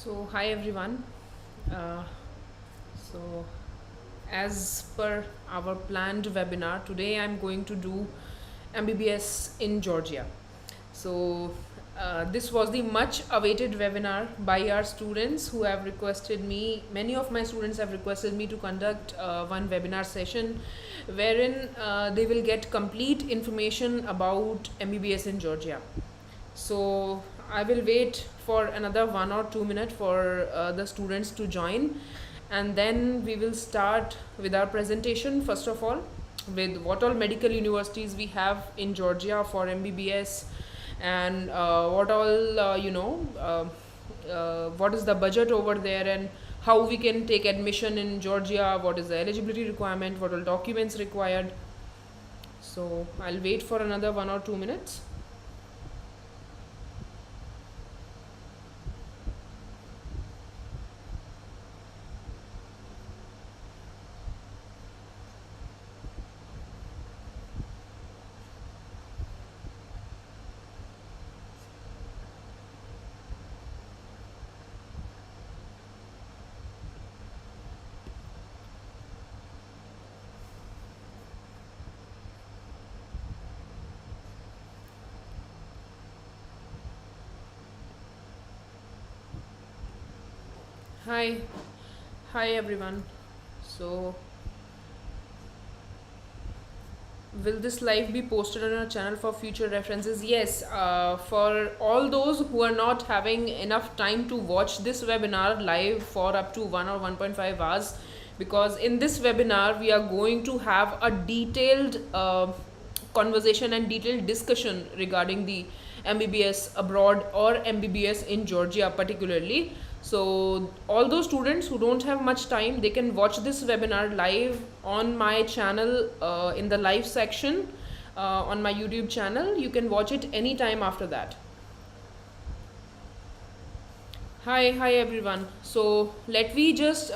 So, hi everyone. Uh, so, as per our planned webinar, today I'm going to do MBBS in Georgia. So, this was the much awaited webinar by our students who have requested me. Many of my students have requested me to conduct one webinar session wherein they will get complete information about MBBS in Georgia. So I will wait for another 1 or 2 minutes for the students to join, and then we will start with our presentation. First of all, with what all medical universities we have in Georgia for MBBS, and what all what is the budget over there, and how we can take admission in Georgia, what is the eligibility requirement, what all documents required. So I'll wait for another 1 or 2 minutes. Hi, hi everyone. So, will this live be posted on our channel for future references? Yes, for all those who are not having enough time to watch this webinar live for up to 1 or 1.5 hours, because in this webinar we are going to have a detailed conversation and detailed discussion regarding the MBBS abroad or MBBS in Georgia particularly. So all those students who don't have much time, they can watch this webinar live on my channel in the live section on my YouTube channel. You can watch it anytime after that. Hi everyone. So let me just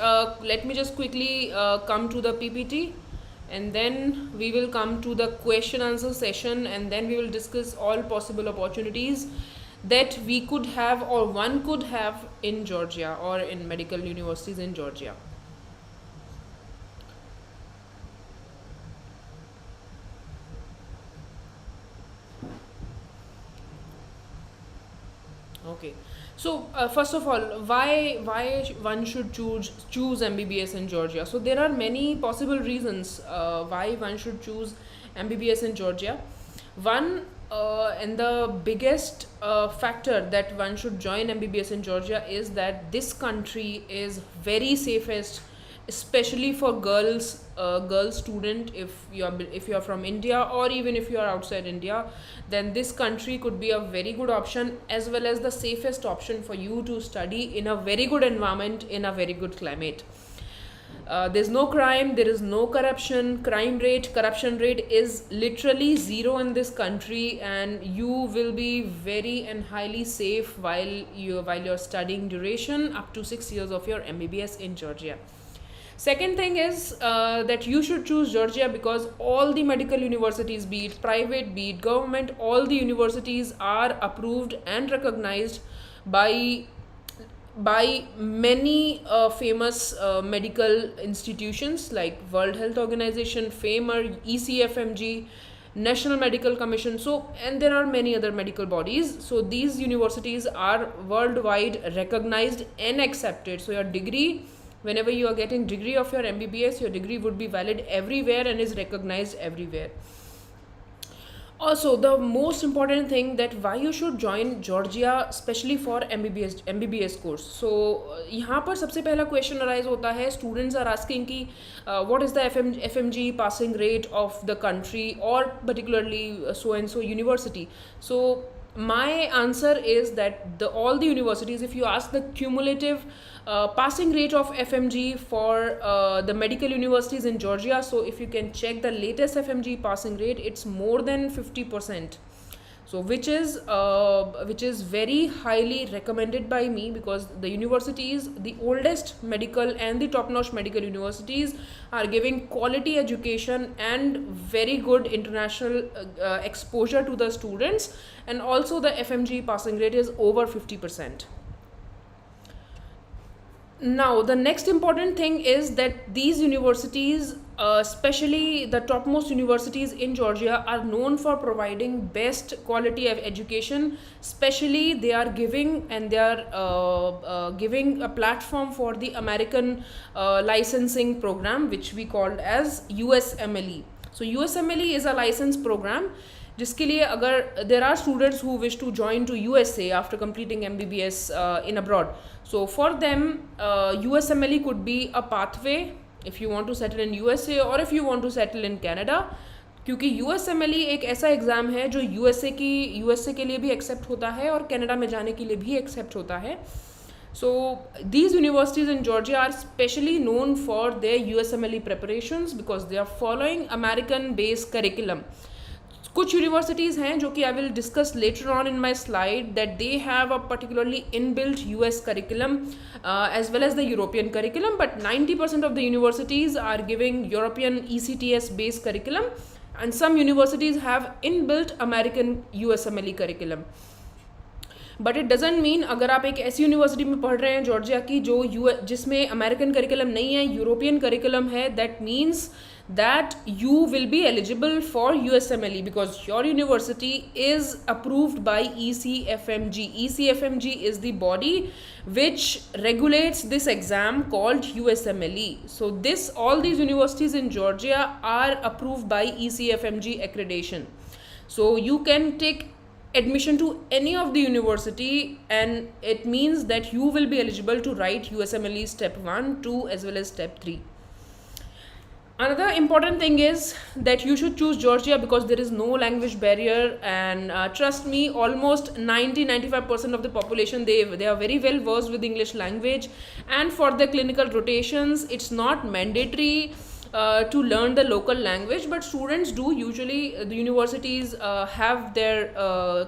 quickly come to the PPT, and then we will come to the question answer session, and then we will discuss all possible opportunities that we could have or one could have in Georgia or in medical universities in Georgia. Okay. So first of all, why one should choose MBBS in Georgia? So there are many possible reasons why one should choose MBBS in Georgia. One and the biggest factor that one should join MBBS in Georgia is that this country is very safest, especially for girl student. If you are from India, or even if you are outside India, then this country could be a very good option, as well as the safest option for you to study in a very good environment, in a very good climate. There's no crime, there is no corruption. Corruption rate is literally zero in this country, and you will be very and highly safe while you're studying duration up to 6 years of your MBBS in Georgia. Second thing is that you should choose Georgia because all the medical universities, be it private, be it government, all the universities are approved and recognized by many famous medical institutions like World Health Organization, FAMER, ECFMG, National Medical Commission. So, and there are many other medical bodies. So these universities are worldwide recognized and accepted. So your degree, whenever you are getting degree of your MBBS, your degree would be valid everywhere and is recognized everywhere. Also, the most important thing that why you should join Georgia especially for MBBS course. So यहाँ पर सबसे पहला question arise होता है, students are asking कि what is the FMG passing rate of the country or particularly so and so university. So my answer is that all the universities, if you ask the cumulative passing rate of FMG for the medical universities in Georgia, so if you can check the latest FMG passing rate, it's more than 50%. So which is very highly recommended by me, because the universities, the oldest medical and the top-notch medical universities, are giving quality education and very good international exposure to the students, and also the FMG passing rate is over 50%. Now, the next important thing is that these universities, especially the topmost universities in Georgia, are known for providing best quality of education. Especially, they are giving and they are giving a platform for the American licensing program, which we called as USMLE. So, USMLE is a license program जिसके लिए अगर there are students who wish to join to USA after completing MBBS in abroad. So for them, USMLE could be a pathway if you want to settle in USA or if you want to settle in Canada. क्योंकि USMLE एक ऐसा exam है जो USA के लिए भी accept होता है और कनाडा में जाने के लिए भी एक्सेप्ट होता है. So these universities in Georgia are specially known for their USMLE preparations because they are following American based curriculum. कुछ यूनिवर्सिटीज़ हैं जो कि I will discuss later on in my slide that they have a particularly inbuilt US curriculum as well as the European curriculum, but 90% of the universities are giving European ECTS based curriculum and some universities have inbuilt American USMLE curriculum. But it doesn't mean अगर आप एक ऐसी university में पढ़ रहे हैं Georgia की जिसमें अमेरिकन करिकुलम नहीं है, यूरोपियन करिकुलम है, that means that you will be eligible for USMLE because your university is approved by ECFMG. ECFMG is the body which regulates this exam called USMLE. So all these universities in Georgia are approved by ECFMG accreditation. So you can take admission to any of the university and it means that you will be eligible to write USMLE step 1, 2 as well as step 3. Another important thing is that you should choose Georgia because there is no language barrier and trust me, almost 90-95% of the population they are very well versed with English language, and for the clinical rotations it's not mandatory to learn the local language, but students do usually. The universities have their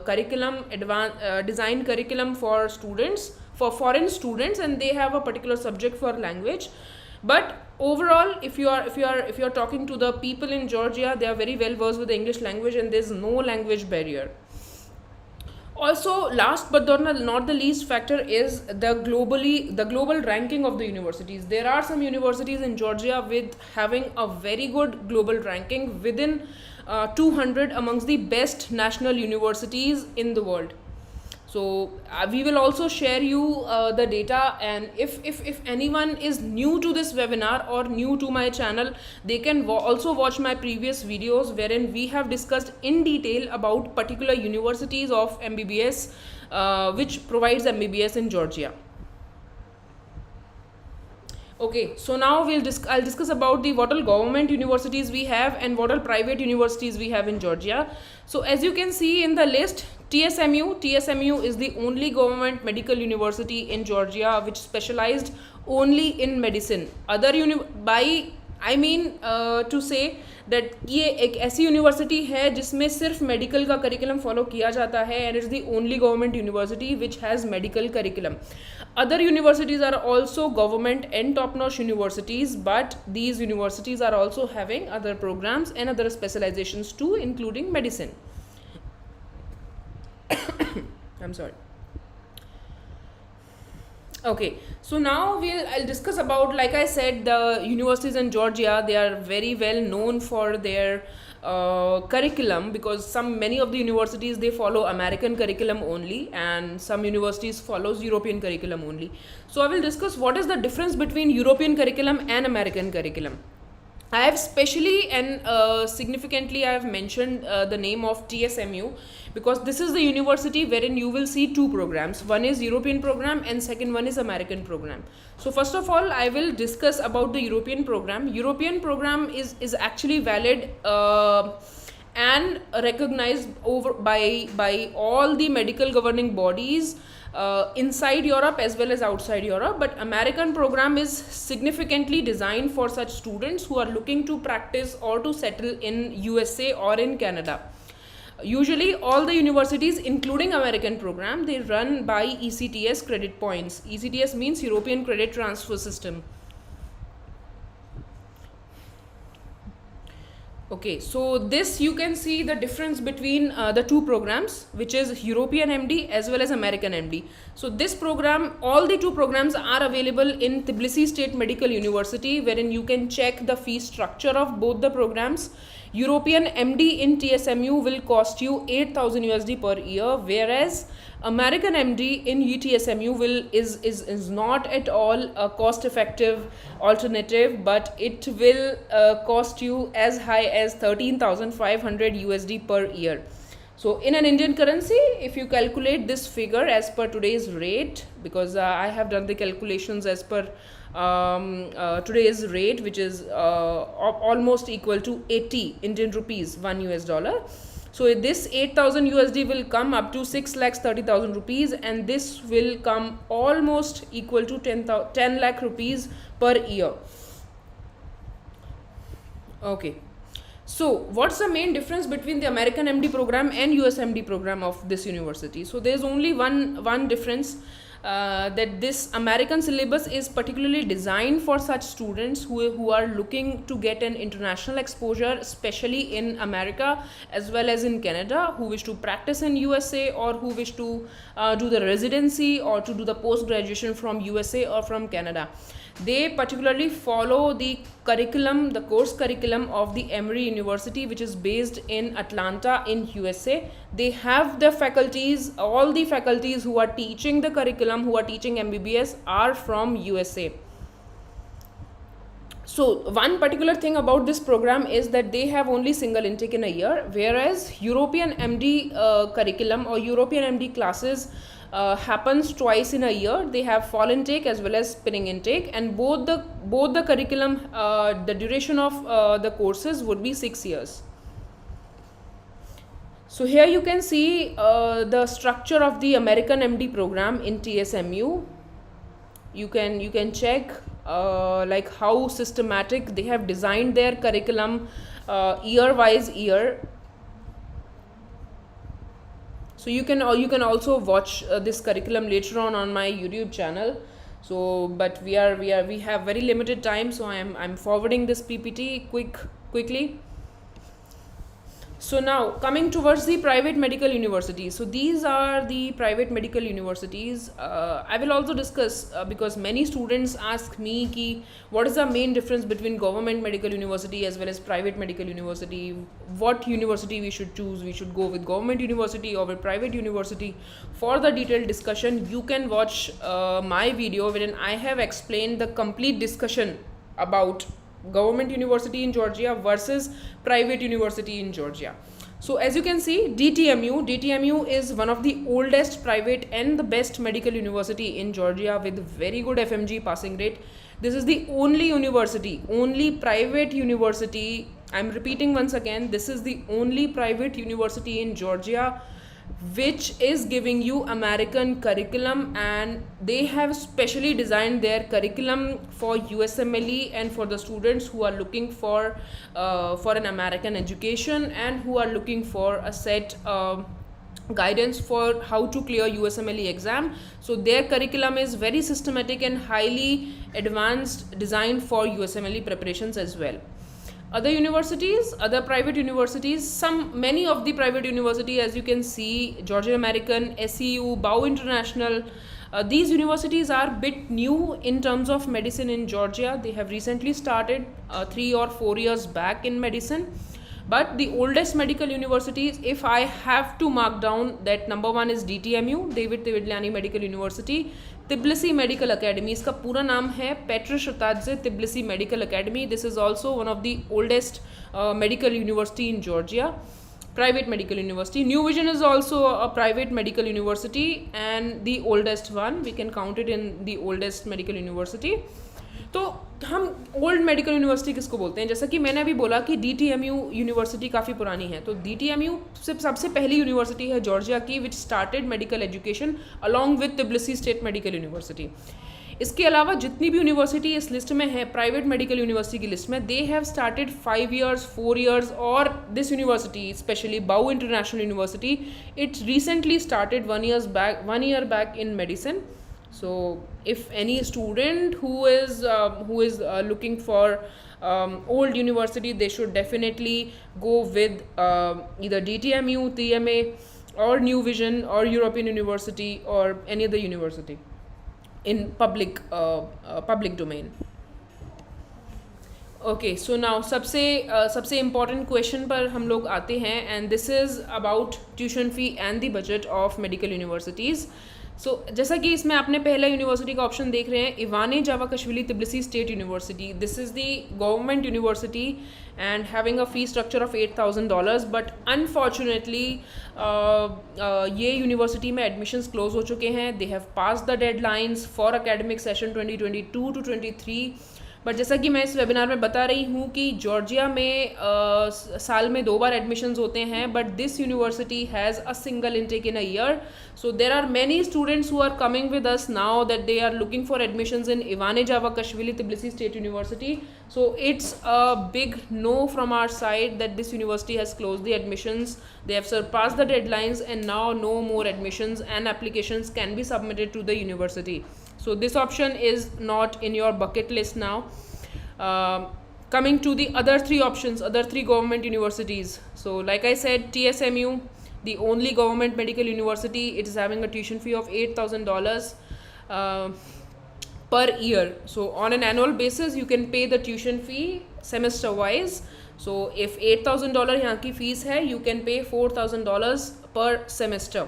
curriculum design curriculum for students, for foreign students, and they have a particular subject for language. But overall, if you are talking to the people in Georgia, they are very well versed with the English language and there is no language barrier. Also, last but not the least factor is the global ranking of the universities. There are some universities in Georgia with having a very good global ranking within 200 amongst the best national universities in the world. So we will also share you the data, and if anyone is new to this webinar or new to my channel, they can also watch my previous videos wherein we have discussed in detail about particular universities of MBBS which provides MBBS in Georgia. Okay, so now I'll discuss about what all government universities we have and what all private universities we have in Georgia. So as you can see in the list, TSMU is the only government medical university in Georgia which specialized only in medicine. To say that ये एक ऐसी university है जिसमें सिर्फ medical का curriculum follow किया जाता है and it's the only government university which has medical curriculum. Other universities are also government and top-notch universities, but these universities are also having other programs and other specializations too, including medicine. I'm sorry. Okay, so now I'll discuss about, like I said, the universities in Georgia. They are very well known for their curriculum because many of the universities they follow American curriculum only and some universities follows European curriculum only. So I will discuss what is the difference between European curriculum and American curriculum. I have specially and significantly I have mentioned the name of TSMU because this is the university wherein you will see two programs. One is European program and second one is American program. So first of all, I will discuss about the European program. European program is actually valid and recognized by all the medical governing bodies inside Europe as well as outside Europe, but American program is significantly designed for such students who are looking to practice or to settle in USA or in Canada. Usually all the universities including American program, they run by ECTS credit points. ECTS means European Credit Transfer System. Okay, so this you can see the difference between the two programs, which is European MD as well as American MD. So this program, all the two programs are available in Tbilisi State Medical University, wherein you can check the fee structure of both the programs. European MD in TSMU will cost you 8,000 USD per year, whereas American MD in UTSMU is not at all a cost effective alternative, but it will cost you as high as 13,500 USD per year. So in an Indian currency, if you calculate this figure as per today's rate, because I have done the calculations as per today's rate, which is almost equal to 80 Indian rupees, 1 US dollar. So this 8,000 USD will come up to 6,30,000 rupees, and this will come almost equal to 10 lakh rupees per year. Okay. So what's the main difference between the American MD program and US MD program of this university? So there's only one difference, that this American syllabus is particularly designed for such students who are looking to get an international exposure, especially in America as well as in Canada, who wish to practice in USA or who wish to do the residency or to do the post-graduation from USA or from Canada. They particularly follow the curriculum, the course curriculum of the Emory University, which is based in Atlanta in USA. They have the faculties, all the faculties who are teaching the curriculum, who are teaching MBBS, are from USA. So one particular thing about this program is that they have only single intake in a year, whereas European MD curriculum or European MD classes happens twice in a year. They have fall intake as well as spring intake, and both the curriculum, the duration of the courses would be 6 years. So here you can see the structure of the American MD program in TSMU. You can check like how systematic they have designed their curriculum year wise year. So you can also watch this curriculum later on my YouTube channel. So but we have very limited time, so I'm forwarding this PPT quickly. So now coming towards the private medical universities. So these are the private medical universities. I will also discuss because many students ask me ki what is the main difference between government medical university as well as private medical university. What university we should choose? We should go with government university or with private university. For the detailed discussion, you can watch my video wherein I have explained the complete discussion about government university in Georgia versus private university in Georgia. So as you can see, DTMU is one of the oldest private and the best medical university in Georgia with very good FMG passing rate. This is the only private university, I'm repeating once again, this is the only private university in Georgia which is giving you American curriculum, and they have specially designed their curriculum for USMLE and for the students who are looking for an American education and who are looking for a set guidance for how to clear USMLE exam. So their curriculum is very systematic and highly advanced, designed for USMLE preparations as well. Other universities, other private universities, many of the private university, as you can see, Georgian American, SEU, Bow International, these universities are a bit new in terms of medicine in Georgia. They have recently started 3 or 4 years back in medicine. But the oldest medical universities, if I have to mark down, that number 1 is DTMU, David Tividliani Medical University, Tbilisi Medical Academy. इसका पूरा नाम है Petrus Shatadze Tbilisi Medical Academy. This is also one of the oldest medical university in Georgia, private medical university. New Vision is also a private medical university and the oldest one. We can count it in the oldest medical university. तो हम old medical university किसको बोलते हैं? जैसा कि मैंने अभी बोला कि DTMU यूनिवर्सिटी काफ़ी पुरानी है, तो DTMU सबसे पहली यूनिवर्सिटी है जॉर्जिया की which started medical education along with Tbilisi state medical university. इसके अलावा जितनी भी यूनिवर्सिटी इस लिस्ट में है, प्राइवेट मेडिकल यूनिवर्सिटी की लिस्ट में, they have started 5 years, 4 years, और दिस यूनिवर्सिटी स्पेशली बाउ international university, it recently started 1 year back in medicine. So if any student who is looking for old university, they should definitely go with either DTMU, TMA, or New Vision, or European University, or any other university in public domain. Okay, so now सबसे important question पर हम लोग आते हैं, and this is about tuition fee and the budget of medical universities. So जैसा कि इसमें आपने पहला यूनिवर्सिटी का ऑप्शन देख रहे हैं, Ivane Javakhishvili Tbilisi state university. This is the government university and having a fee structure of $8,000. But unfortunately ये यूनिवर्सिटी में एडमिशन्स क्लोज हो चुके हैं. They have pass the deadlines for academic session 2022-23. But जैसा कि मैं इस वेबिनार में बता रही हूँ कि जॉर्जिया में साल में 2 बार एडमिशन्स होते हैं, but this university has a single intake in a year. So there are many students who are coming with us now that they are looking for admissions in Ivane Javakhishvili Tbilisi state university. So it's a big no from our side that this university has close the admissions. They have surpassed the deadlines and now no more admissions and applications can be submitted to the university. So this option is not in your bucket list now. Coming to the other 3 options, other 3 government universities. So like I said, TSMU, the only government medical university, it is having a tuition fee of $8,000 per year. So on an annual basis you can pay the tuition fee semester wise. So if $8,000 यहाँ की fees है, you can pay $4,000 per semester.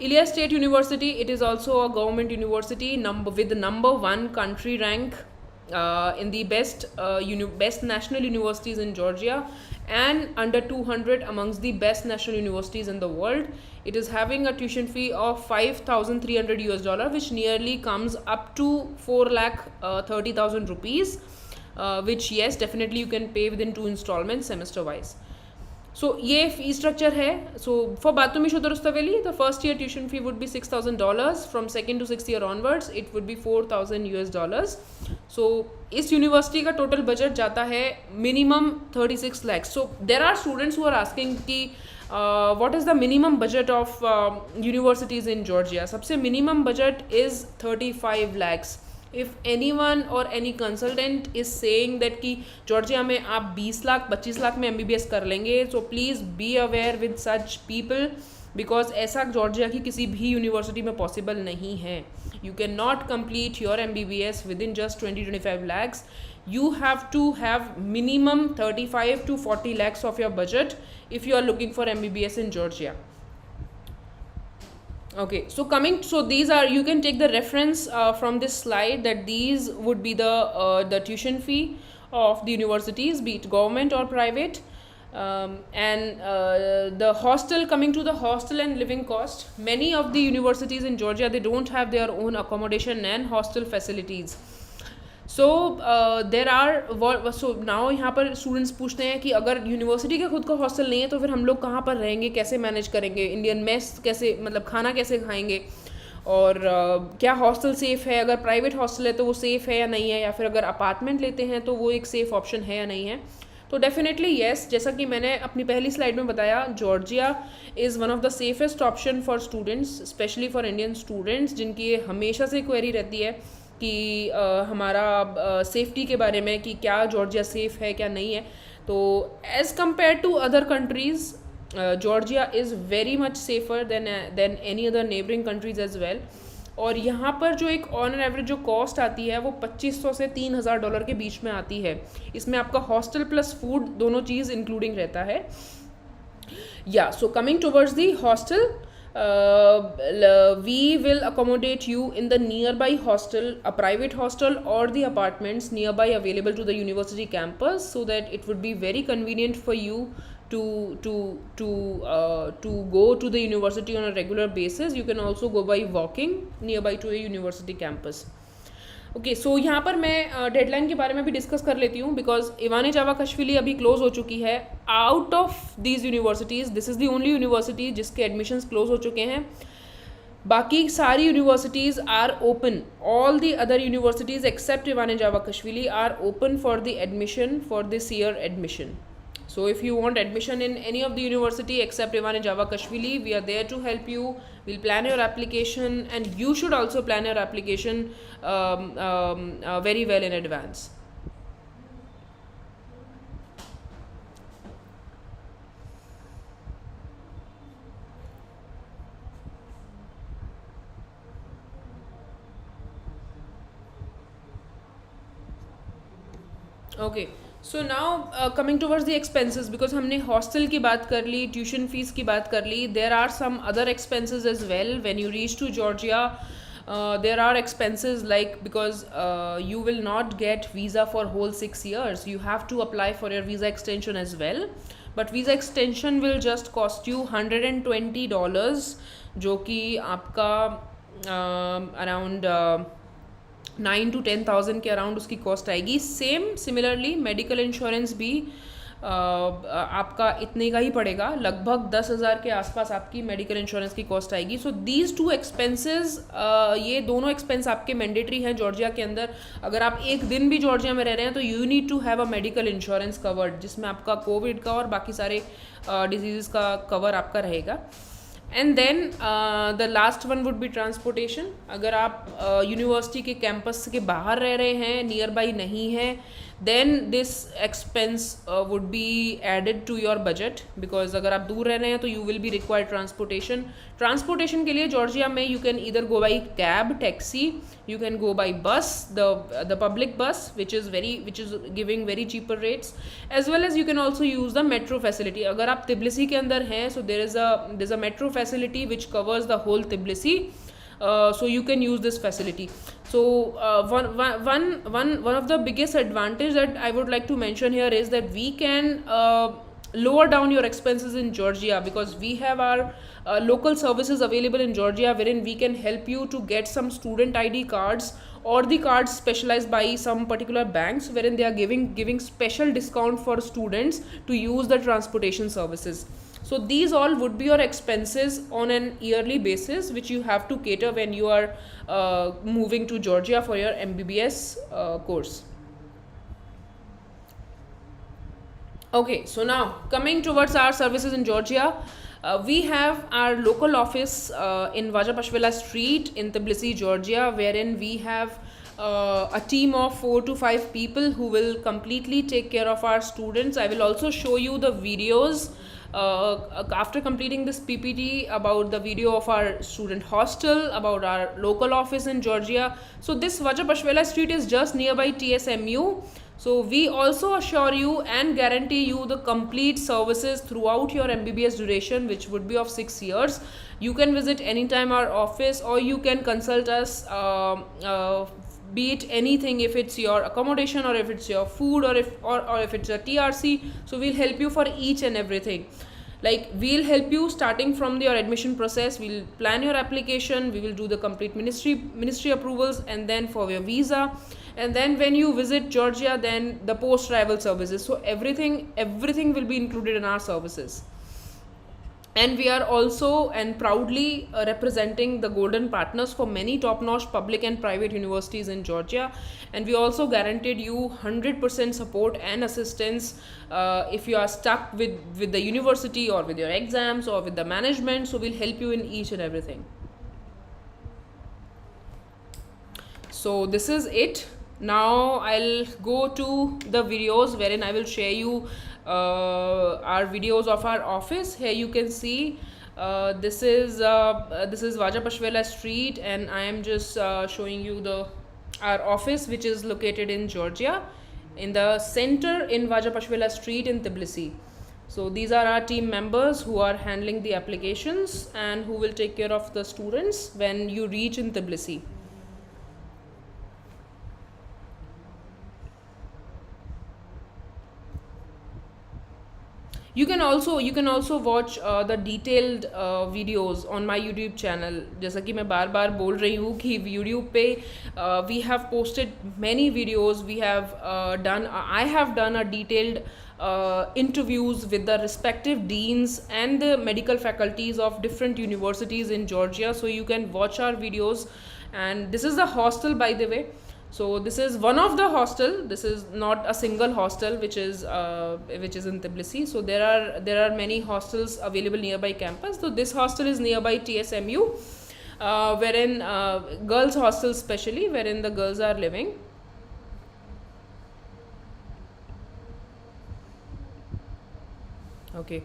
Ilia State University, it is also a government university with the number 1 country rank in the best national universities in Georgia, and under 200 amongst the best national universities in the world. It is having a tuition fee of $5,300, which nearly comes up to 4,30,000 rupees. Which yes, definitely you can pay within 2 installments semester wise. So ये fee structure है. So for Batumi Shodorstaveli, the first year tuition fee would be $6,000. From 2nd to 6th year onwards, it would be $4,000. So इस university का total budget जाता है minimum 36 lakhs. So there are students who are asking कि what is the minimum budget of universities in Georgia? सबसे minimum budget is 35 lakhs. If anyone or any consultant is saying that कि Georgia में आप 20 लाख 25 लाख में MBBS कर लेंगे, so please be aware with such people, because ऐसा Georgia की किसी भी यूनिवर्सिटी में पॉसिबल नहीं है. You cannot complete your MBBS within just 20-25 lakhs. You have to have minimum 35 to 40 lakhs of your budget if you are looking for MBBS in Georgia. Okay, so these are, you can take the reference from this slide, that these would be the tuition fee of the universities, be it government or private. And the hostel, coming to the hostel and living cost, many of the universities in Georgia, they don't have their own accommodation and hostel facilities. So there are so now यहाँ पर students पूछते हैं कि अगर university का खुद का hostel नहीं है तो फिर हम लोग कहाँ पर रहेंगे, कैसे मैनेज करेंगे, इंडियन मेस कैसे, मतलब खाना कैसे खाएंगे, और क्या हॉस्टल सेफ़ है, अगर प्राइवेट हॉस्टल है तो वो सेफ़ है या नहीं है, या फिर अगर अपार्टमेंट लेते हैं तो वो एक सेफ़ ऑप्शन है या नहीं है. तो डेफिनेटली येस, जैसा कि मैंने अपनी पहली स्लाइड में बताया, Georgia is one of the safest option for students, specially for Indian students जिनकी ये हमेशा से क्वेरी रहती है कि हमारा सेफ्टी के बारे में कि क्या जॉर्जिया सेफ़ है क्या नहीं है. तो as compare to other countries, Georgia is very much safer than any other neighbouring countries as well. और यहाँ पर जो एक ऑन एन एवरेज जो कॉस्ट आती है वो $2,500 से $3,000 के बीच में आती है. इसमें आपका हॉस्टल प्लस फूड दोनों चीज़ इंक्लूडिंग रहता है. या so coming towards the hostel, we will accommodate you in the nearby hostel, a private hostel, or the apartments nearby available to the university campus, so that it would be very convenient for you to go to the university on a regular basis. You can also go by walking nearby to a university campus. Okay, so यहाँ पर मैं deadline के बारे में भी discuss कर लेती हूँ, बिकॉज इवाने जावाकशविली अभी क्लोज हो चुकी है. Out of these universities this is the only university जिसके एडमिशन्स क्लोज हो चुके हैं. बाकी सारी universities are open. All the other universities except Ivane Javakhishvili are open for the admission for this year admission. So if you want admission in any of the university except Ivane Javakashvili, we are there to help you. We'll plan your application, and you should also plan your application very well in advance. Okay. So now coming towards the expenses, because हमने hostel की बात कर ली, tuition fees की बात कर ली, there are some other expenses as well when you reach to Georgia. There are expenses like, because you will not get visa for whole 6 years, you have to apply for your visa extension as well. But visa extension will just cost you $120, जो कि आपका around 9 to 10,000 के around उसकी cost आएगी. Similarly medical insurance भी आपका इतने का ही पड़ेगा, लगभग 10,000 के आसपास आपकी मेडिकल इंश्योरेंस की कॉस्ट आएगी. सो दीज टू एक्सपेंसेस, ये दोनों एक्सपेंस आपके मैंडेटरी हैं जॉर्जिया के अंदर. अगर आप एक दिन भी जॉर्जिया में रह रहे हैं तो you need to have a medical insurance covered, जिसमें आपका कोविड का और बाकी सारे डिजीज़ का कवर आपका रहेगा. And then the last one would be transportation. अगर आप यूनिवर्सिटी के कैंपस के बाहर रह रहे हैं, नियर बाई नहीं है, then this expense would be added to your budget, because अगर आप दूर रह रहे हैं तो you will be required transportation के लिए जॉर्जिया में you can either go by cab, taxi, you can go by bus, the public bus which is giving very cheaper rates, as well as you can also use the metro facility. अगर आप Tbilisi के अंदर हैं, so there's a metro facility which covers the whole Tbilisi. So you can use this facility. So one of the biggest advantage that I would like to mention here is that we can lower down your expenses in Georgia, because we have our local services available in Georgia, wherein we can help you to get some student ID cards, or the cards specialized by some particular banks, wherein they are giving special discount for students to use the transportation services. So these all would be your expenses on an yearly basis, which you have to cater when you are moving to Georgia for your MBBS course. Okay, so now coming towards our services in Georgia, we have our local office in Vajapashvili Street in Tbilisi, Georgia, wherein we have a team of 4 to 5 people who will completely take care of our students. I will also show you the videos after completing this PPT about the video of our student hostel, about our local office in Georgia. So this Vajapashvili Street is just nearby TSMU. So we also assure you and guarantee you the complete services throughout your MBBS duration, which would be of 6 years. You can visit anytime our office, or you can consult us, be it anything, if it's your accommodation, or if it's your food, or if it's a TRC. So we'll help you for each and everything. Like, we'll help you starting from your admission process. We'll plan your application, we will do the complete ministry approvals, and then for your visa, and then when you visit Georgia, then the post arrival services. So everything will be included in our services. And we are also and proudly representing the golden partners for many top-notch public and private universities in Georgia. And we also guaranteed you 100% support and assistance if you are stuck with the university, or with your exams, or with the management. So we'll help you in each and everything. So this is it. Now I'll go to the videos wherein I will share you our videos of our office. Here you can see this is Vajapashvili Street, and I am just showing you our office, which is located in Georgia, in the center in Vajapashvili Street in Tbilisi. So these are our team members who are handling the applications and who will take care of the students when you reach in Tbilisi. You can also watch the detailed videos on my YouTube channel. जैसा कि मैं बार बार बोल रही हूँ कि YouTube पे we have posted many videos. I have done a detailed interviews with the respective deans and the medical faculties of different universities in Georgia. So you can watch our videos. And this is the hostel, by the way. So this is one of the hostel. This is not a single hostel which is in Tbilisi. So there are many hostels available nearby campus. So this hostel is nearby TSMU, wherein girls hostel specially, wherein the girls are living. Okay.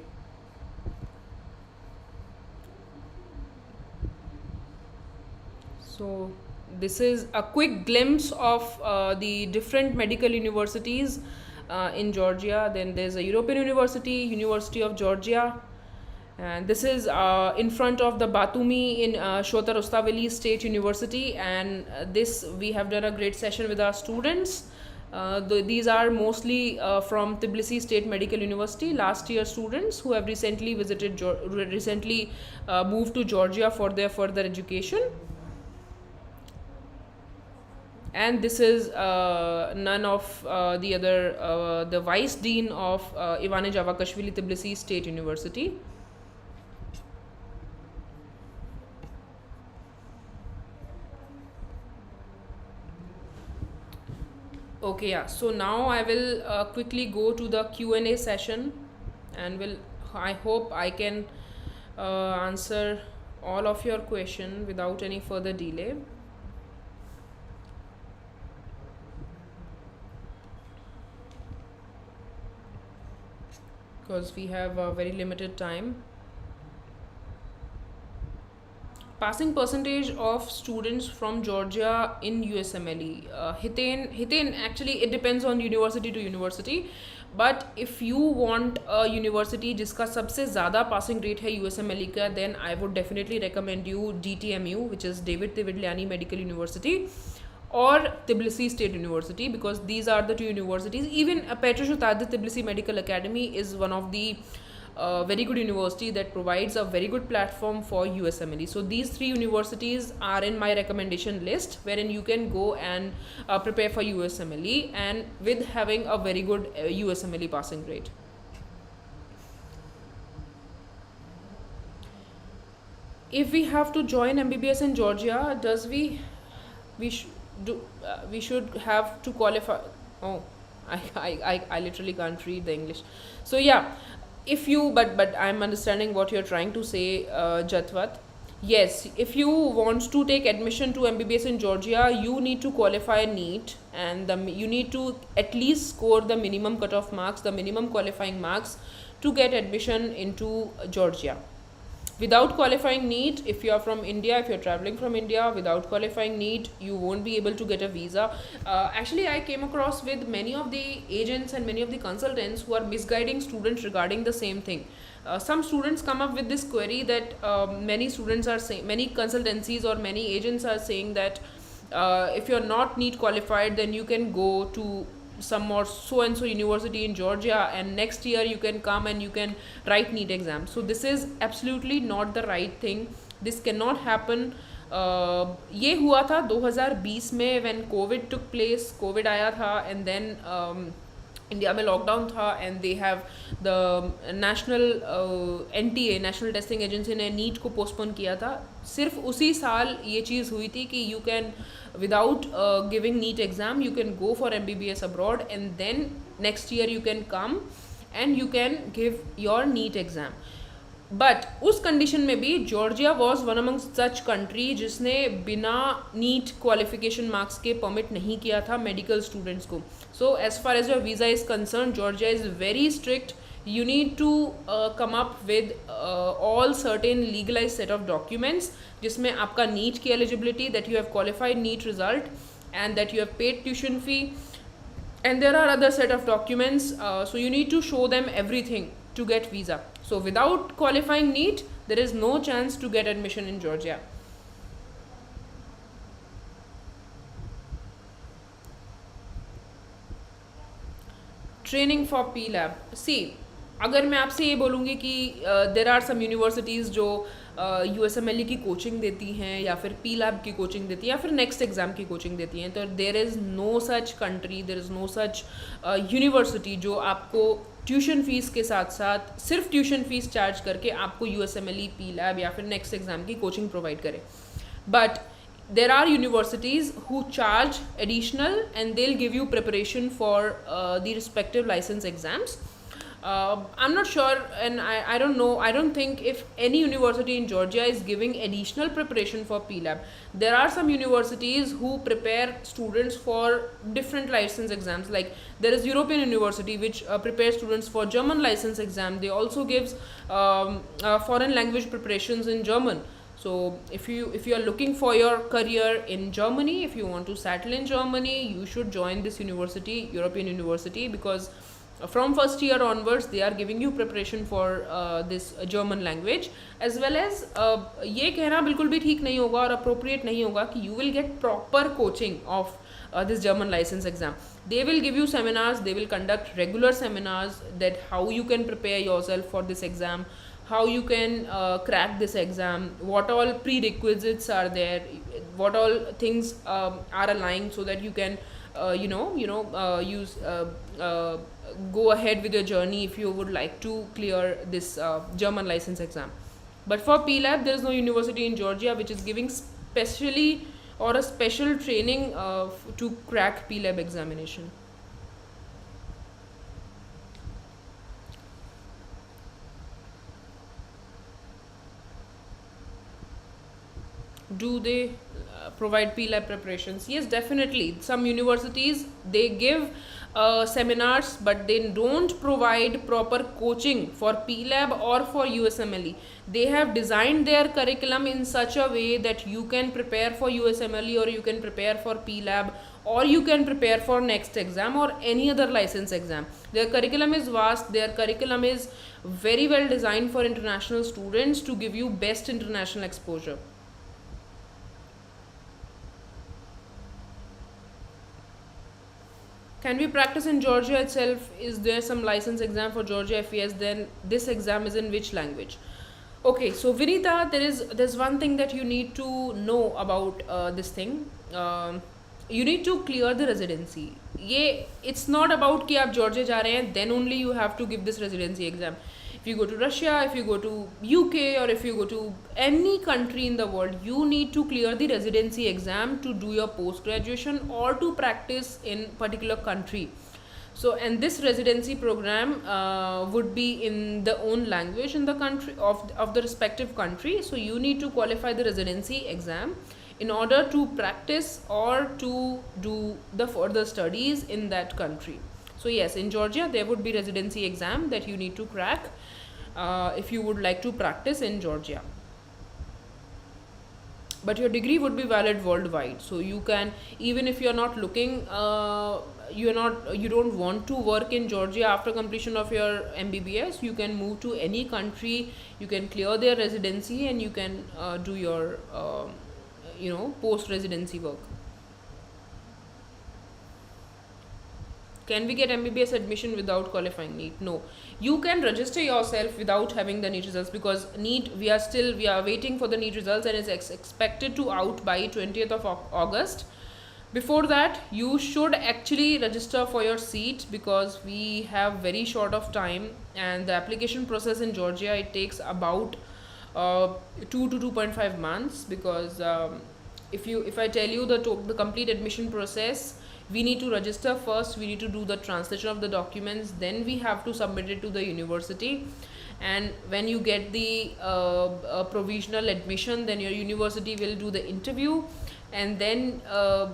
So this is a quick glimpse of the different medical universities in Georgia. Then there's a European University, University of Georgia, and this is in front of the Batumi in Shota Rustaveli State University. And this we have done a great session with our students. These are mostly from Tbilisi State Medical University, last year students who have recently moved to Georgia for their further education. And this is none of the other, the vice dean of Ivane Javakashvili Tbilisi State University. Okay, yeah. So now I will quickly go to the Q&A session, and I hope I can answer all of your question without any further delay. Because we have a very limited time. Passing percentage of students from Georgia in USMLE. Hitain, actually it depends on university to university. But if you want a university जिसका सबसे ज़्यादा passing rate है USMLE का, then I would definitely recommend you DTMU, which is David Tividliani Medical University, or Tbilisi State University, because these are the two universities. Even Petros Utadi Tbilisi Medical Academy is one of the very good university that provides a very good platform for USMLE. So these three universities are in my recommendation list, wherein you can go and prepare for USMLE, and with having a very good USMLE passing rate. If we have to join MBBS in Georgia, we should have to qualify. Oh, I literally can't read the English. So yeah, if you but I'm understanding what you're trying to say, Jatwat. Yes, if you want to take admission to MBBS in Georgia, you need to qualify NEET, and you need to at least score the minimum cutoff marks, the minimum qualifying marks, to get admission into Georgia. Without qualifying NEET, if you are from India, if you're traveling from India, without qualifying NEET, you won't be able to get a visa. Actually, I came across with many of the agents and many of the consultants who are misguiding students regarding the same thing. Some students come up with this query that many students are saying, many consultancies or many agents are saying that if you're not NEET qualified, then you can go to some more so and so university in Georgia, and next year you can come and you can write NEET exam. So this is absolutely not the right thing. This cannot happen. ये हुआ था 2020 में when COVID took place. COVID आया था, and then India में lockdown था, and they have the national NTA national testing agency ने NEET को पोस्टपोन किया था. सिर्फ उसी साल ये चीज़ हुई थी कि you can without giving NEET exam you can go for MBBS abroad, and then next year you can come and you can give your NEET exam. But उस कंडीशन में भी Georgia was one among such country जिसने बिना NEET qualification marks के permit नहीं किया था medical students को. So as far as your visa is concern, Georgia is very strict. You need to come up with all certain legalized set of documents जिसमें आपका NEET की eligibility, that you have qualified NEET result, and that you have paid tuition fee, and there are other set of documents. So you need to show them everything to get visa. So without qualifying NEET, there is no chance to get admission in Georgia. Training for P-Lab. See, अगर मैं आपसे ये बोलूँगी कि देर are some universities जो USMLE की coaching देती हैं, या फिर P-Lab की कोचिंग देती हैं, या फिर नेक्स्ट एग्ज़ाम की कोचिंग देती हैं, तो there is no such country, there is no such university जो आपको ट्यूशन फ़ीस के साथ साथ सिर्फ ट्यूशन फ़ीस चार्ज करके आपको USMLE, P-Lab या फिर नेक्स्ट एग्ज़ाम की कोचिंग प्रोवाइड करे. But there are universities who charge additional, and they'll give you preparation for the respective license exams. I'm not sure, and I don't know, I don't think if any university in Georgia is giving additional preparation for PLAB. There are some universities who prepare students for different license exams, like there is European University which prepares students for German license exam. They also gives foreign language preparations in German. So if you are looking for your career in Germany, if you want to settle in Germany, you should join this university, European University, because from first year onwards they are giving you preparation for this German language, as well as ये कहना बिल्कुल भी ठीक नहीं होगा और appropriate नहीं होगा कि you will get proper coaching of this German license exam. They will give you seminars, they will conduct regular seminars that how you can prepare yourself for this exam, how you can crack this exam, what all prerequisites are there, what all things are aligned so that you can use go ahead with your journey if you would like to clear this German license exam. But for PLAB, there is no university in Georgia which is giving specially or a special training to crack PLAB examination. Do they provide PLAB preparations? Yes, definitely. Some universities, they give seminars, but they don't provide proper coaching for PLAB or for USMLE. They have designed their curriculum in such a way that you can prepare for USMLE, or you can prepare for PLAB, or you can prepare for next exam or any other license exam. Their curriculum is vast. Their curriculum is very well designed for international students to give you best international exposure. Can we practice in Georgia itself? Is there some license exam for Georgia? If yes, then this exam is in which language? Okay, so Vinita, there's one thing that you need to know about this thing. You need to clear the residency. ये it's not about कि आप Georgia जा रहे हैं, then only you have to give this residency exam. If you go to Russia, if you go to UK, or if you go to any country in the world, you need to clear the residency exam to do your post graduation or to practice in particular country. So, and this residency program would be in the own language in the country of the respective country. So you need to qualify the residency exam in order to practice or to do the further studies in that country. So yes, in Georgia there would be residency exam that you need to crack if you would like to practice in Georgia. But your degree would be valid worldwide. So you can, even if you are not looking, you don't want to work in Georgia after completion of your MBBS, you can move to any country. You can clear their residency and you can do your post residency work. Can we get MBBS admission without qualifying NEET? No. You can register yourself without having the NEET results, because NEET, we are waiting for the NEET results, and it's expected to out by 20th of August. Before that, you should actually register for your seat, because we have very short of time, and the application process in Georgia, it takes about 2 to 2.5 months, because if I tell you the complete admission process, we need to register first, we need to do the translation of the documents, then we have to submit it to the university, and when you get the provisional admission, then your university will do the interview, and then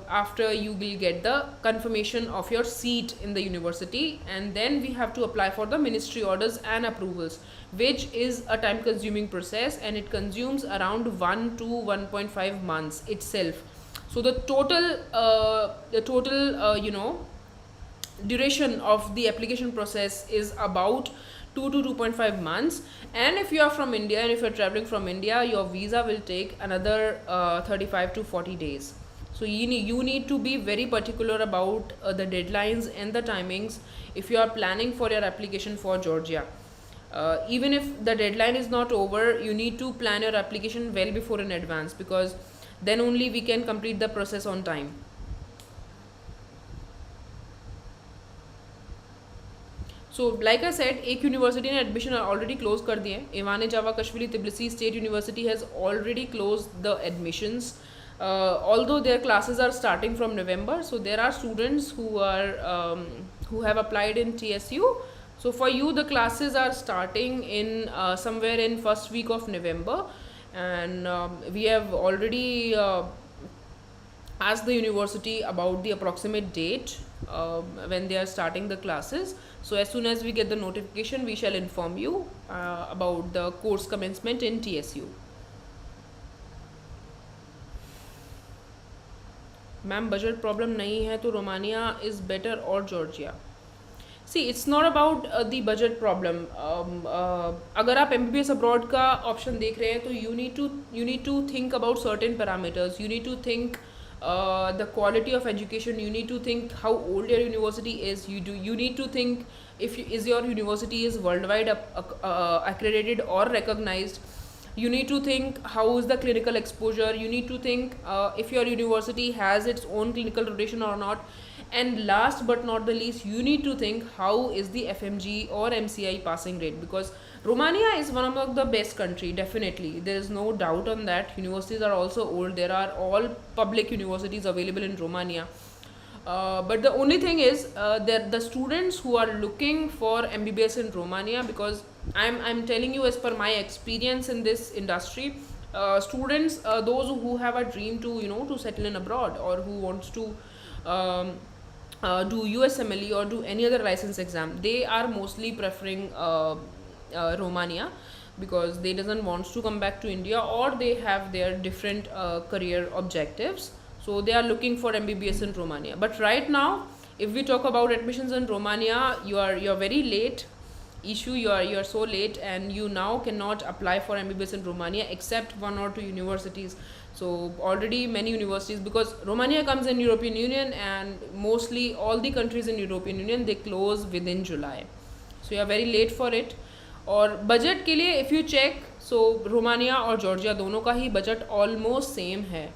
after you will get the confirmation of your seat in the university, and then we have to apply for the ministry orders and approvals, which is a time consuming process, and it consumes around 1 to 1.5 months itself. So the total duration of the application process is about 2 to 2.5 months. And if you are from India, and if you are traveling from India, your visa will take another 35 to 40 days. So you need to be very particular about the deadlines and the timings if you are planning for your application for Georgia. Even if the deadline is not over, you need to plan your application well before in advance, because then only we can complete the process on time. So like I said, एक university ने admission already close कर दिए. Ivan Java Kashmiri Tbilisi State University has already closed the admissions. Although their classes are starting from November, so there are students who have applied in TSU. So for you, the classes are starting in somewhere in first week of November, and we have already asked the university about the approximate date when they are starting the classes. So as soon as we get the notification, we shall inform you about the course commencement in TSU. Ma'am budget problem नहीं है तो Romania is better और Georgia. See it's not about the budget problem. अगर आप MBBS abroad का option देख रहे हैं तो you need to think about certain parameters. You need to think the quality of education. You need to think how old your university is. You need to think if is your university is worldwide accredited or recognized. You need to think how is the clinical exposure. You need to think if your university has its own clinical rotation or not. And last but not the least, you need to think how is the FMG or MCI passing rate, because Romania is one of the best country, definitely. There is no doubt on that. Universities are also old. There are all public universities available in Romania. But the only thing is that the students who are looking for MBBS in Romania, because I'm telling you as per my experience in this industry, students, those who have a dream to to settle in abroad, or who wants to do USMLE or do any other license exam, they are mostly preferring Romania, because they doesn't want to come back to India, or they have their different career objectives. So they are looking for MBBS in Romania. But right now, if we talk about admissions in Romania, you're very late. Issue, you are so late, and you now cannot apply for MBBS in Romania except one or two universities. So already many universities, because Romania comes in European Union, and mostly all the countries in European Union, they close within July. So you are very late for it. और budget के लिए if you check, so Romania और Georgia दोनों का ही budget almost same है.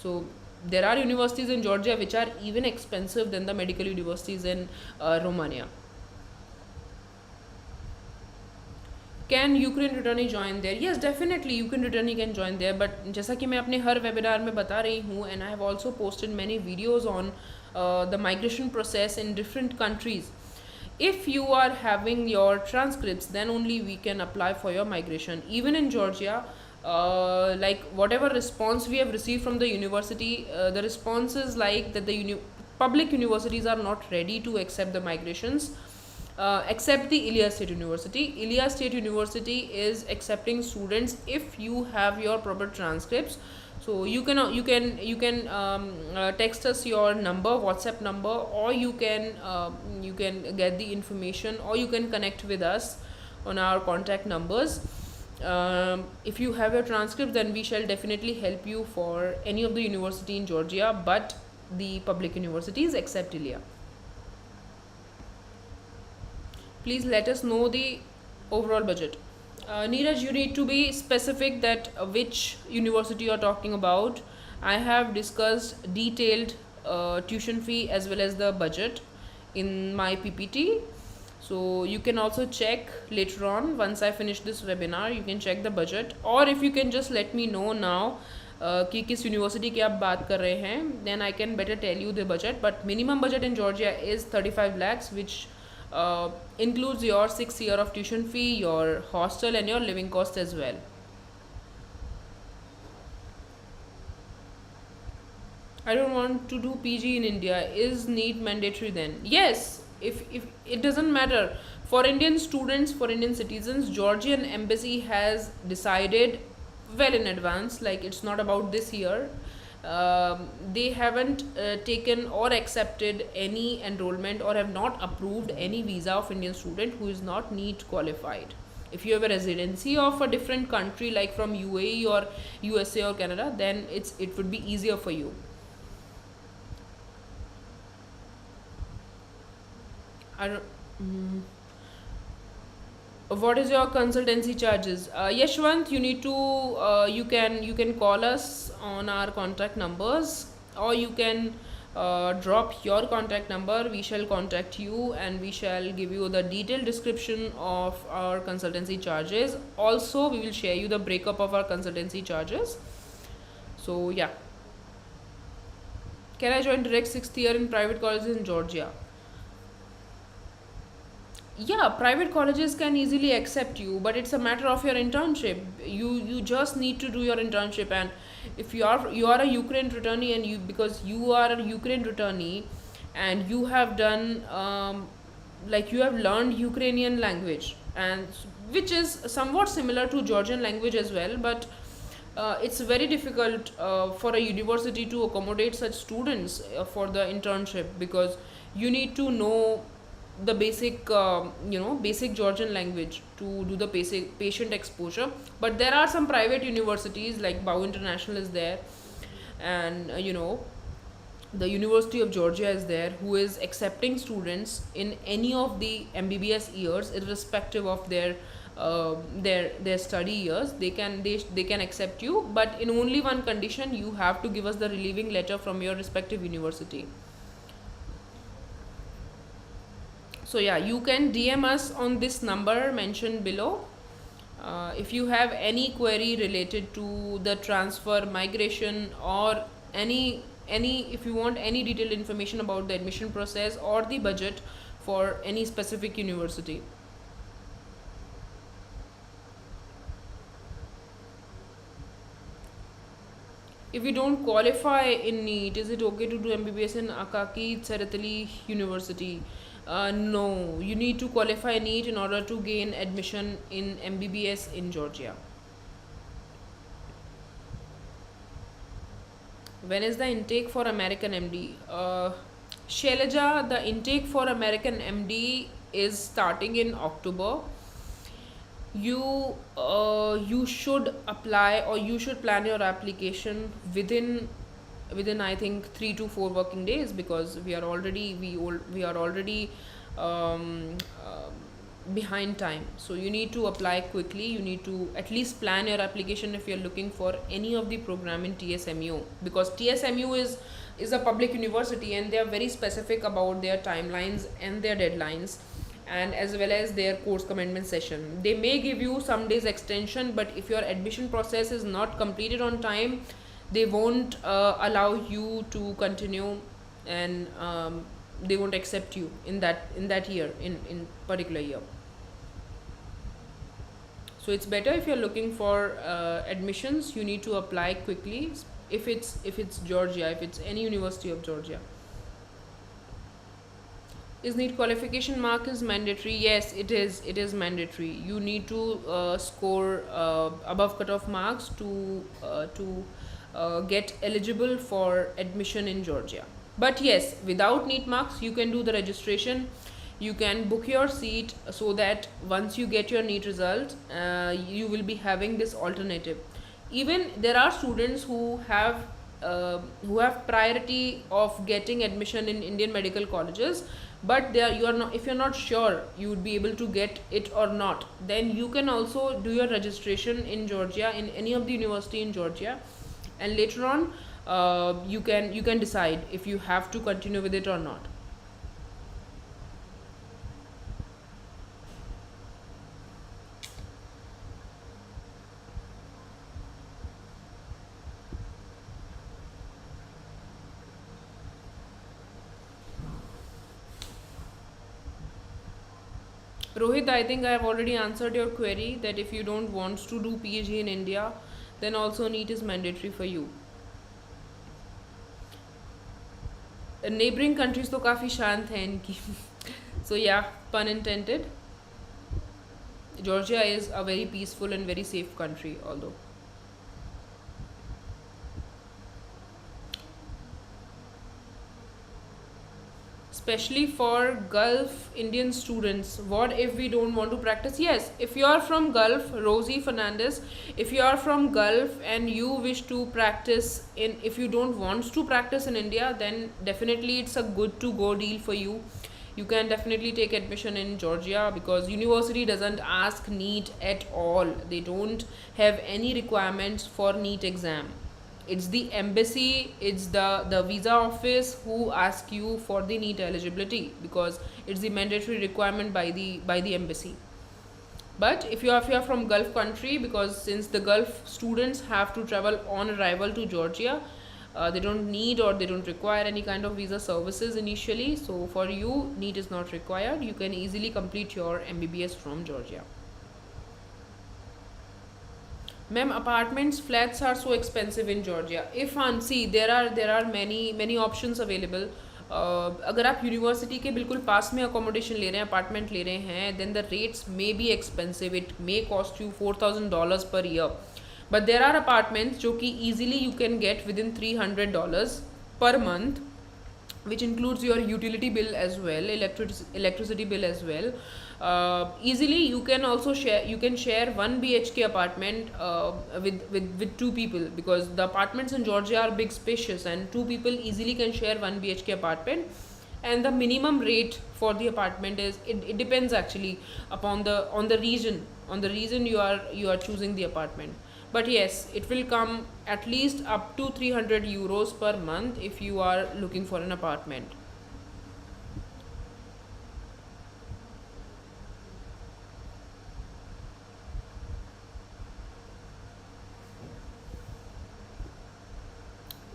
So there are universities in Georgia which are even expensive than the medical universities in Romania. Can Ukraine returnee join there? Yes, definitely Ukraine returnee can join there. But जैसा कि मैं अपने हर webinar में बता रही हूँ, and I have also posted many videos on the migration process in different countries. If you are having your transcripts, then only we can apply for your migration. Even in Georgia, like whatever response we have received from the university, the response is like that the public universities are not ready to accept the migrations. Except the Ilia State University. Ilia State University is accepting students if you have your proper transcripts. So you can text us your number, WhatsApp number, or you can get the information, or you can connect with us on our contact numbers. If you have your transcript, then we shall definitely help you for any of the university in Georgia, but the public universities except Ilia. Please let us know the overall budget. Neeraj, you need to be specific that which university you are talking about. I have discussed detailed tuition fee as well as the budget in my PPT. So you can also check later on once I finish this webinar. You can check the budget, or if you can just let me know now कि किस university की आप बात कर रहे हैं, then I can better tell you the budget. But minimum budget in Georgia is 35 lakhs, which includes your 6 year of tuition fee, your hostel, and your living cost as well. I don't want to do PG in India. Is NEET mandatory then? Yes, if it doesn't matter. For Indian students, for Indian citizens, Georgian embassy has decided well in advance, like it's not about this year. They haven't taken or accepted any enrollment, or have not approved any visa of Indian student who is not NEET qualified. If you have a residency of a different country, like from UAE or USA or Canada, then it would be easier for you. I don't. What is your consultancy charges? Yashwant, you need to you can call us on our contact numbers, or you can drop your contact number. We shall contact you, and we shall give you the detailed description of our consultancy charges. Also, we will share you the breakup of our consultancy charges. So yeah, Can I join direct sixth year in private colleges in Georgia? Yeah, private colleges can easily accept you, but it's a matter of your internship. You just need to do your internship. And if you are a Ukraine returnee, and you because you are a Ukraine returnee and you have done like you have learned Ukrainian language, and which is somewhat similar to Georgian language as well, but it's very difficult for a university to accommodate such students for the internship, because you need to know the basic basic Georgian language to do the basic patient exposure. But there are some private universities like Bau International is there, and the University of Georgia is there, who is accepting students in any of the MBBS years, irrespective of their study years. They can accept you, but in only one condition: you have to give us the relieving letter from your respective university. So yeah, you can DM us on this number mentioned below if you have any query related to the transfer, migration, or any if you want any detailed information about the admission process or the budget for any specific university. If you don't qualify in NEET, is it okay to do MBBS in Akaki Tsereteli University? No, you need to qualify NEET in order to gain admission in MBBS in Georgia. When is the intake for American MD? Shailaja, the intake for American MD is starting in October. You should apply, or you should plan your application within I think 3 to 4 working days, because we are already um, uh, behind time. So you need to apply quickly. You need to at least plan your application if you're looking for any of the program in TSMU, because TSMU is a public university, and they are very specific about their timelines and their deadlines, and as well as their course commencement session. They may give you some days extension, but if your admission process is not completed on time, they won't allow you to continue, and they won't accept you in that year, in particular year. So it's better, if you're looking for admissions, you need to apply quickly. If it's Georgia, if it's any University of Georgia. Is NEET qualification mark is mandatory? Yes, it is. It is mandatory. You need to score above cutoff marks to get eligible for admission in Georgia. But yes, without NEET marks, you can do the registration. You can book your seat, so that once you get your NEET result, you will be having this alternative. Even there are students who have priority of getting admission in Indian medical colleges, but you are not, if you're not sure you would be able to get it or not, then you can also do your registration in Georgia, in any of the university in Georgia, and later on you can decide if you have to continue with it or not. Rohit, I think I have already answered your query, that if you don't want to do PhD in India, then also NEET is mandatory for you. Neighboring countries तो काफ़ी शांत हैं इनकी. So yeah, pun intended. Georgia is a very peaceful and very safe country, although. Especially for Gulf Indian students, what if we don't want to practice? Yes, if you are from Gulf, Rosie Fernandez, if you are from Gulf and you wish to practice if you don't want to practice in India, then definitely it's a good to go deal for you. You can definitely take admission in Georgia, because university doesn't ask NEET at all. They don't have any requirements for NEET exam. It's the embassy, it's the visa office who ask you for the NEET eligibility, because it's the mandatory requirement by the embassy. But if you are from Gulf country, because since the Gulf students have to travel on arrival to Georgia, They don't need or they don't require any kind of visa services initially. So for you, NEET is not required. You can easily complete your MBBS from Georgia. Ma'am, apartments, flats are so expensive in Georgia. If see, there are many options available. अगर आप university के बिल्कुल पास में accommodation ले रहे हैं, apartment ले रहे हैं, then the rates may be expensive. It may cost you $4,000 per year. But there are apartments जो कि easily you can get within $300 per month, which includes your utility bill as well, electricity bill as well. Easily you can also share 1 BHK apartment with two people, because the apartments in Georgia are big, spacious, and two people easily can share 1 BHK apartment. And the minimum rate for the apartment is, it depends actually upon the region you are choosing the apartment. But yes, it will come at least up to €300 per month if you are looking for an apartment.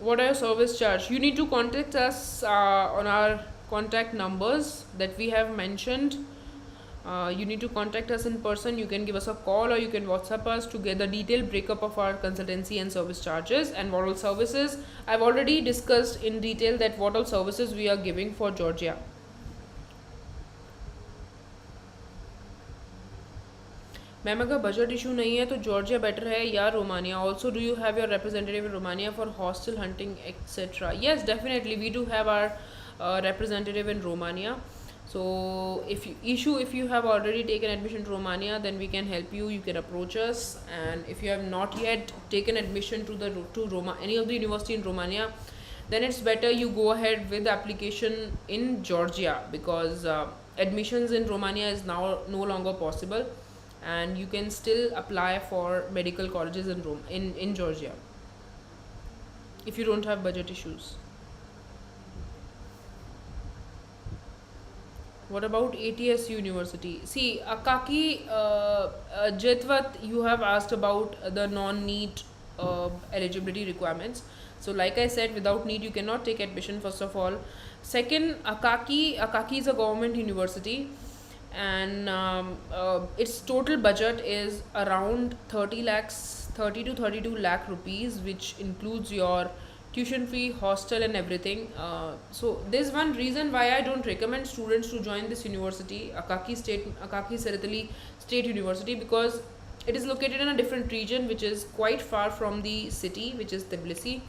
What are your service charge? You need to contact us on our contact numbers that we have mentioned. You need to contact us in person. You can give us a call or you can WhatsApp us to get the detailed breakup of our consultancy and service charges and what all services. I've already discussed in detail that what all services we are giving for Georgia. Ma'am, अगर budget issue नहीं है तो Georgia better है या Romania? Also do you have your representative in Romania for hostel hunting etcetera? Yes, definitely we do have our representative in Romania. So if you have already taken admission to Romania, then we can help you. You can approach us. And if you have not yet taken admission to any of the university in Romania, then it's better you go ahead with the application in Georgia, because admissions in Romania is now no longer possible, and you can still apply for medical colleges in Georgia if you don't have budget issues. What about ATS University? See, Akaki Jetvat, you have asked about the non-NEET eligibility requirements. So like I said, without NEET you cannot take admission, first of all. Second, Akaki is a government university, and its total budget is around 30 to 32 lakh rupees, which includes your tuition fee, hostel and everything. So there's one reason why I don't recommend students to join this university, Akaki Seretali State University, because it is located in a different region which is quite far from the city, which is Tbilisi.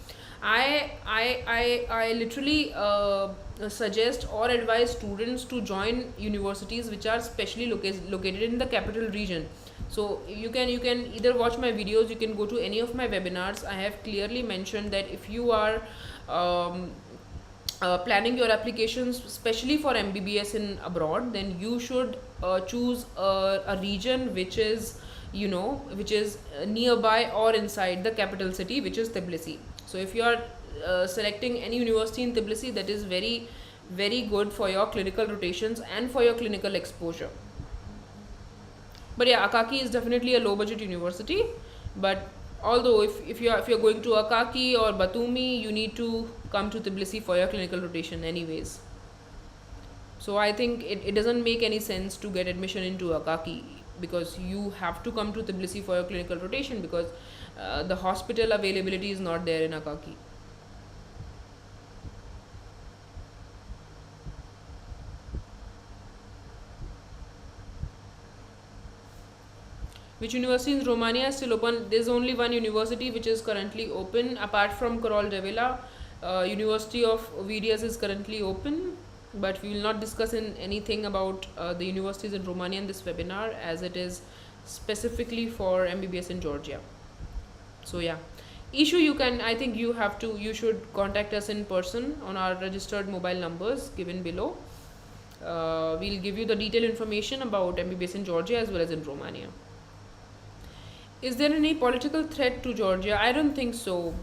I literally suggest or advise students to join universities which are specially located in the capital region. So you can either watch my videos, you can go to any of my webinars. I have clearly mentioned that if you are planning your applications especially for MBBS in abroad, then you should choose a region which is nearby or inside the capital city, which is Tbilisi. So if you are selecting any university in Tbilisi, that is very, very good for your clinical rotations and for your clinical exposure. But yeah, Akaki is definitely a low budget university. But although if you're going to Akaki or Batumi, you need to come to Tbilisi for your clinical rotation anyways. So I think it doesn't make any sense to get admission into Akaki, because you have to come to Tbilisi for your clinical rotation, because the hospital availability is not there in Akaki. Which university in Romania is still open? There's only one university which is currently open apart from Corol de Villa. University of VDS is currently open, but we will not discuss anything about the universities in Romania in this webinar, as it is specifically for MBBS in Georgia. So yeah, issue I think you should contact us in person on our registered mobile numbers given below. We'll give you the detailed information about MBBS in Georgia as well as in Romania. Is there any political threat to Georgia? I don't think so.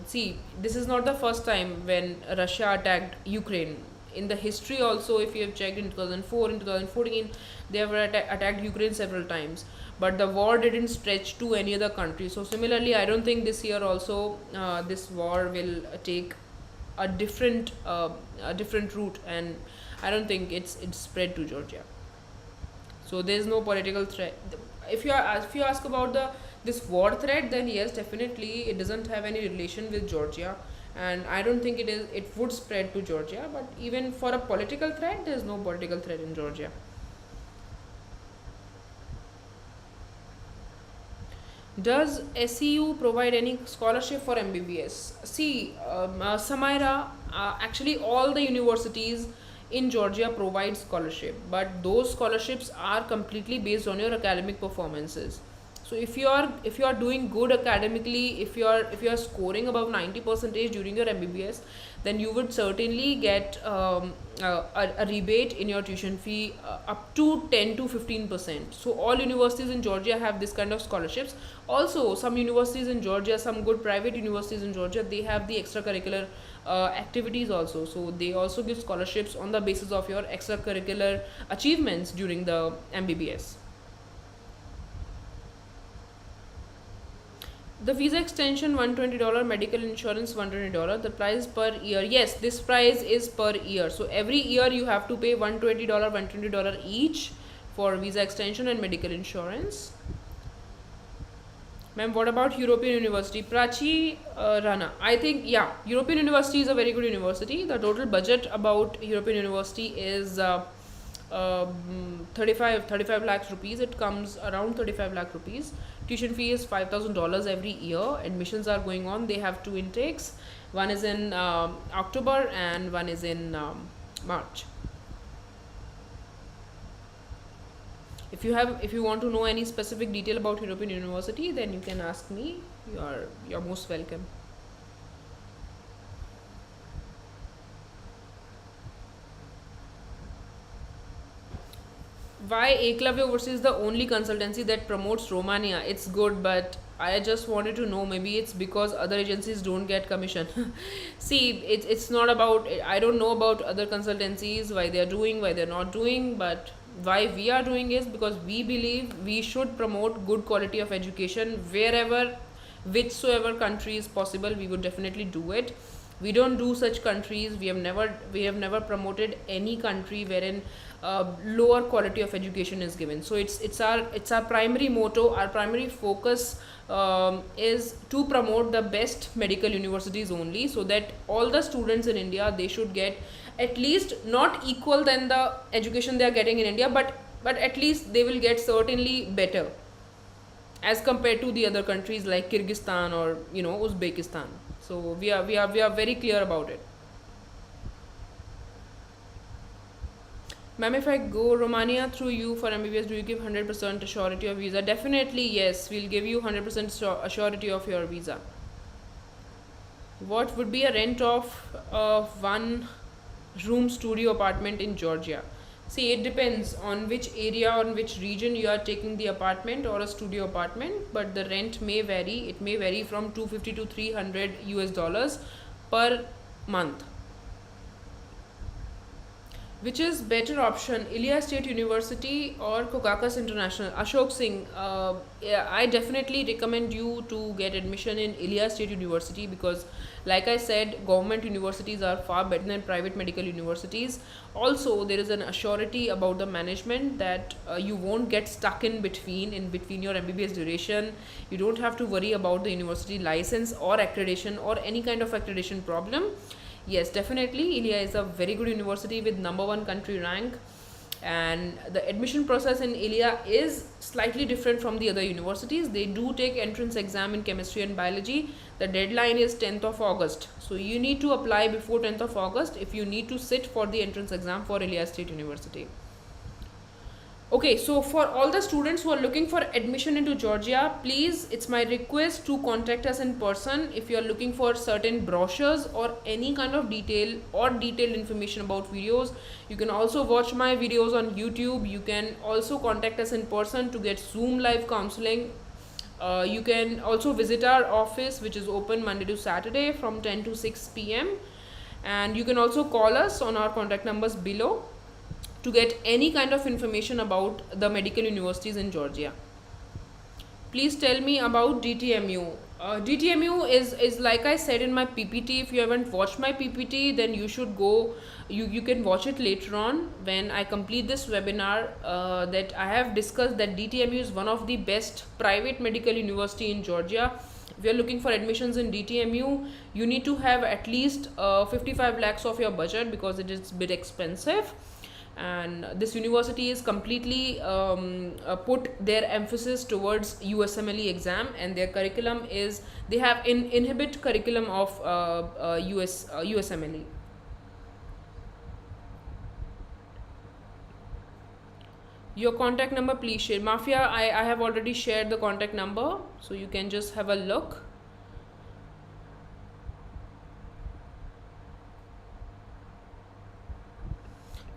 See, this is not the first time when Russia attacked Ukraine. In the history also, if you have checked in 2004, in 2014, They have attacked Ukraine several times, but the war didn't stretch to any other country. So similarly, I don't think this year also this war will take a different route, and I don't think it's spread to Georgia. So there's no political threat. If you ask about this war threat, then yes, definitely it doesn't have any relation with Georgia, and I don't think it would spread to Georgia. But even for a political threat, there's no political threat in Georgia. Does SEU provide any scholarship for MBBS? See, Samaira, actually all the universities in Georgia provide scholarship, but those scholarships are completely based on your academic performances. So if you are doing good academically, if you are scoring above 90% during your MBBS, then you would certainly get a rebate in your tuition fee up to 10 to 15%. So all universities in Georgia have this kind of scholarships. Also, some universities in Georgia, some good private universities in Georgia, they have the extracurricular activities also. So they also give scholarships on the basis of your extracurricular achievements during the MBBS. The visa extension $120, medical insurance $120. The price per year, yes, this price is per year. So every year you have to pay $120 each for visa extension and medical insurance. Ma'am, what about European University? Prachi Rana. I think, yeah, European University is a very good university. The total budget about European University is 35 lakhs rupees. It comes around 35 lakh rupees. Tuition fee is $5,000 every year. Admissions are going on. They have two intakes. One is in October and one is in March. If you want to know any specific detail about European University, then you can ask me. You're most welcome. Why Eklavya Overseas is the only consultancy that promotes Romania? It's good, but I just wanted to know, maybe it's because other agencies don't get commission. See, it's not about, I don't know about other consultancies, why they're doing, why they're not doing, but why we are doing is because we believe we should promote good quality of education wherever, whichsoever country is possible. We would definitely do it. We don't do such countries. We have never promoted any country wherein lower quality of education is given. So it's our primary motto. Our primary focus is to promote the best medical universities only, so that all the students in India, they should get at least not equal than the education they are getting in India, but at least they will get certainly better as compared to the other countries like Kyrgyzstan or Uzbekistan. So we are very clear about it. Ma'am, if I go Romania through you for MBBS, do you give 100% assurity of visa? Definitely yes, we'll give you 100% assurity of your visa. What would be a rent of one room studio apartment in Georgia? See, it depends on which area or in which region you are taking the apartment or a studio apartment, but the rent may vary. It may vary from $250 to $300 per month. Which is better option, Ilia State University or Caucasus International? Ashok Singh, I definitely recommend you to get admission in Ilia State University, because like I said, government universities are far better than private medical universities. Also, there is an assurity about the management that you won't get stuck in between your MBBS duration. You don't have to worry about the university license or accreditation or any kind of accreditation problem. Yes, definitely, Ilia is a very good university with #1 country rank, and the admission process in Ilia is slightly different from the other universities. They do take entrance exam in chemistry and biology. The deadline is 10th of August. So you need to apply before 10th of August if you need to sit for the entrance exam for Ilia State University. Okay, so for all the students who are looking for admission into Georgia, please, it's my request to contact us in person if you are looking for certain brochures or any kind of detailed information about videos. You can also watch my videos on YouTube. You can also contact us in person to get Zoom live counseling. You can also visit our office, which is open Monday to Saturday from 10 to 6 p.m. And you can also call us on our contact numbers below. to get any kind of information about the medical universities in Georgia. Please tell me about DTMU. DTMU is like I said in my PPT. If you haven't watched my PPT, then you should go. You can watch it later on when I complete this webinar. That I have discussed that DTMU is one of the best private medical university in Georgia. If you are looking for admissions in DTMU, you need to have at least 55 lakhs of your budget because it is a bit expensive. And this university is completely put their emphasis towards USMLE exam, and their curriculum is they have inhibit curriculum of USMLE. Your contact number, please share. Mafia, I have already shared the contact number, so you can just have a look.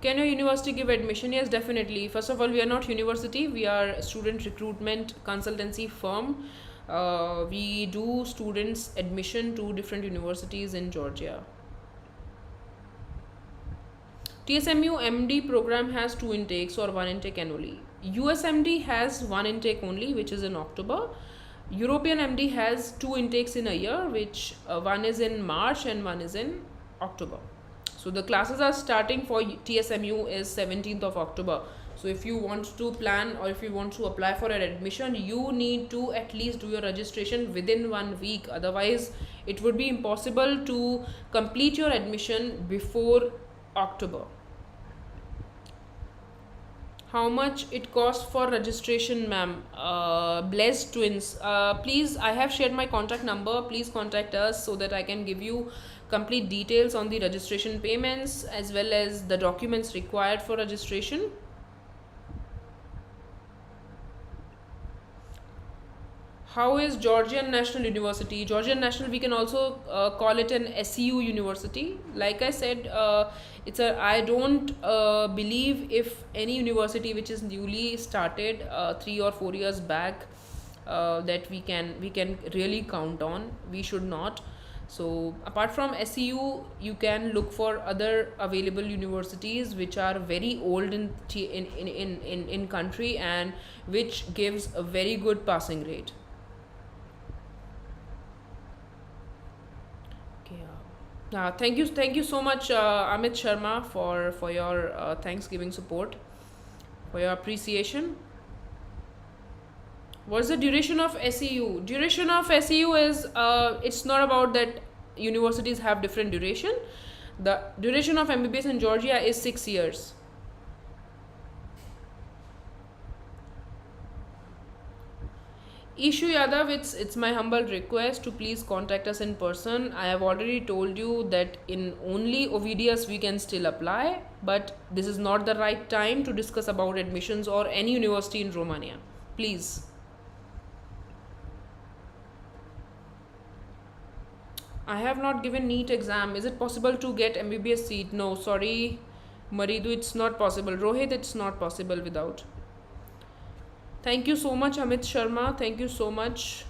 Can your university give admission? Yes, definitely. First of all, we are not university. We are student recruitment consultancy firm. We do students admission to different universities in Georgia. TSMU MD program has 2 intakes or 1 intake annually. USMD has 1 intake only, which is in October. European MD has 2 intakes in a year, which one is in March and one is in October. So the classes are starting for TSMU is 17th of October. So if you want to plan or if you want to apply for an admission, you need to at least do your registration within 1 week. Otherwise, it would be impossible to complete your admission before October. How much it costs for registration, ma'am? Blessed Twins. Please, I have shared my contact number. Please contact us so that I can give you complete details on the registration payments as well as the documents required for registration. How is Georgian National University? Georgian National, we can also call it an SEU university. Like I said, I don't believe if any university which is newly started 3 or 4 years back that we can really count on. We should not. So apart from SEU, you can look for other available universities which are very old in country and which gives a very good passing rate. Thank you so much, Amit Sharma, for your Thanksgiving support, for your appreciation. What's the duration of SEU? Duration of SEU is it's not about that universities have different duration. The duration of MBBS in Georgia is 6 years. Ishu Yadav, it's my humble request to please contact us in person. I have already told you that in only Ovidius we can still apply, but this is not the right time to discuss about admissions or any university in Romania. Please. I have not given NEET exam. Is it possible to get MBBS seat? No, sorry, Maridu, it's not possible. Rohit, it's not possible without. Thank you so much, Amit Sharma. Thank you so much.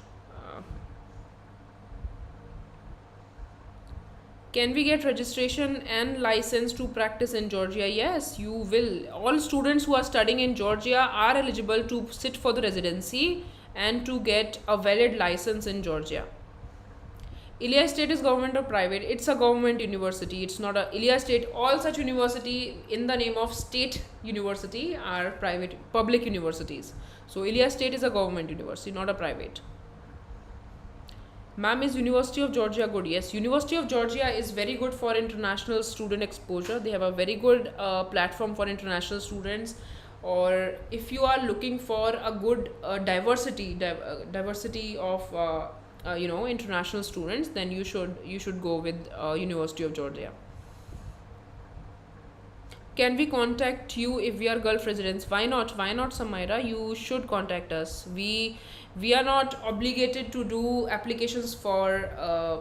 Can we get registration and license to practice in Georgia? Yes, you will. All students who are studying in Georgia are eligible to sit for the residency and to get a valid license in Georgia. Ilia State is government or private? It's a government university. It's not a Ilia State. All such university in the name of state university are private, public universities. So Ilia State is a government university, not a private. Ma'am, is University of Georgia good? Yes, University of Georgia is very good for international student exposure. They have a very good platform for international students. Or if you are looking for a good diversity of international students, then you should go with University of Georgia. Can we contact you if we are Gulf residents? Why not, Samaira? You should contact us. We are not obligated to do applications for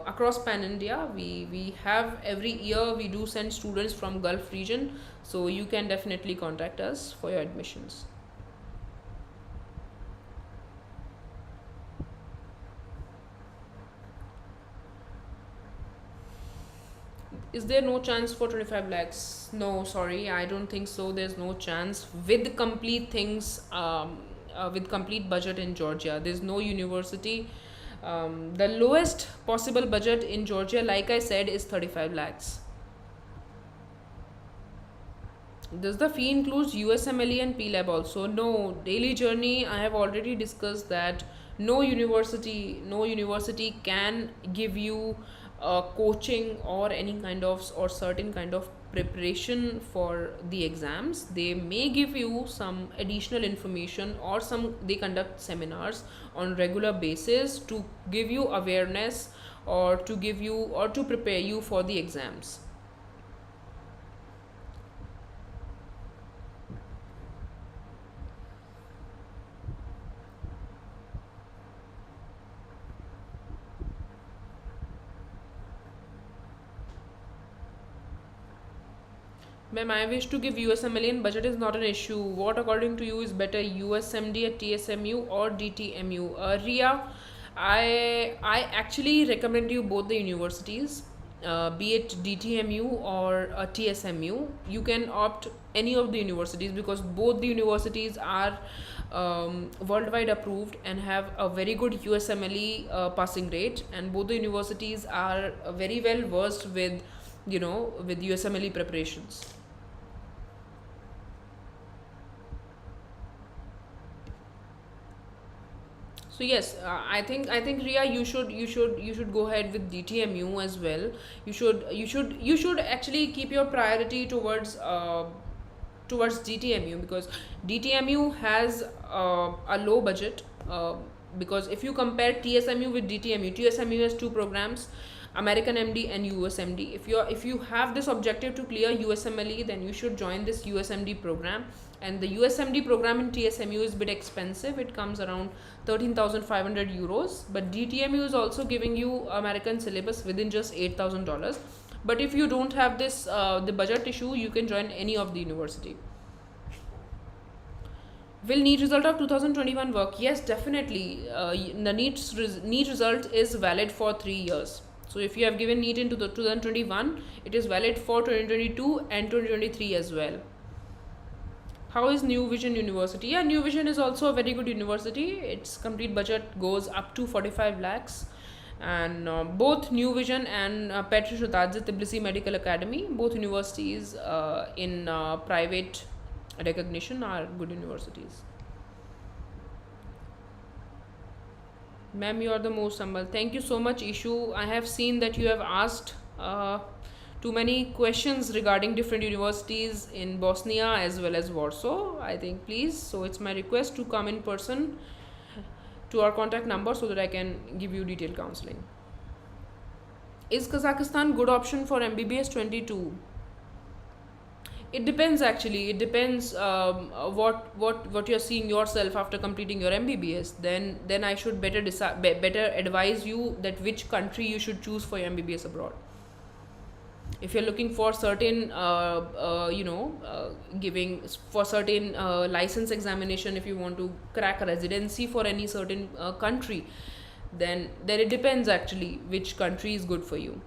across Pan India. We have every year we do send students from Gulf region, so you can definitely contact us for your admissions. Is there no chance for 25 lakhs? No, sorry, I don't think so. There's no chance with complete things, with complete budget in Georgia. There's no university. The lowest possible budget in Georgia, like I said, is 35 lakhs. Does the fee includes USMLE and PLAB also? No. Daily journey, I have already discussed that no university can give you coaching or any kind of or certain kind of preparation for the exams. They may give you some additional information, or they conduct seminars on regular basis to give you awareness, or to prepare you for the exams. Ma'am, I wish to give USMLE and budget is not an issue. What according to you is better, USMD at TSMU or DTMU? Ria, I actually recommend you both the universities, be it DTMU or TSMU. You can opt any of the universities because both the universities are worldwide approved and have a very good USMLE passing rate, and both the universities are very well versed with with USMLE preparations. So yes, I think Ria, you should go ahead with DTMU as well. You should actually keep your priority towards DTMU, because DTMU has a low budget. Because if you compare TSMU with DTMU, TSMU has two programs, American MD and USMD. If you have this objective to clear USMLE, then you should join this USMD program. And the USMD program in TSMU is a bit expensive. It comes around 13,500 euros. But DTMU is also giving you American syllabus within just $8,000. But if you don't have this the budget issue, you can join any of the university. Will NEET result of 2021 work? Yes, definitely. The NEET result is valid for 3 years. So if you have given NEET into the 2021, it is valid for 2022 and 2023 as well. How is New Vision University? Yeah, New Vision is also a very good university. Its complete budget goes up to 45 lakhs. And both New Vision and Petri Shotadze Tbilisi Medical Academy, both universities in private recognition, are good universities. Ma'am, you are the most humble. Thank you so much, Ishu. I have seen that you have asked too many questions regarding different universities in Bosnia as well as Warsaw. I think, please. So it's my request to come in person to our contact number so that I can give you detailed counseling. Is Kazakhstan good option for MBBS 22? It depends actually. It depends what you're seeing yourself after completing your MBBS. Then I should better advise you that which country you should choose for your MBBS abroad. If you're looking for certain giving for certain license examination, if you want to crack a residency for any certain country, then it depends actually which country is good for you.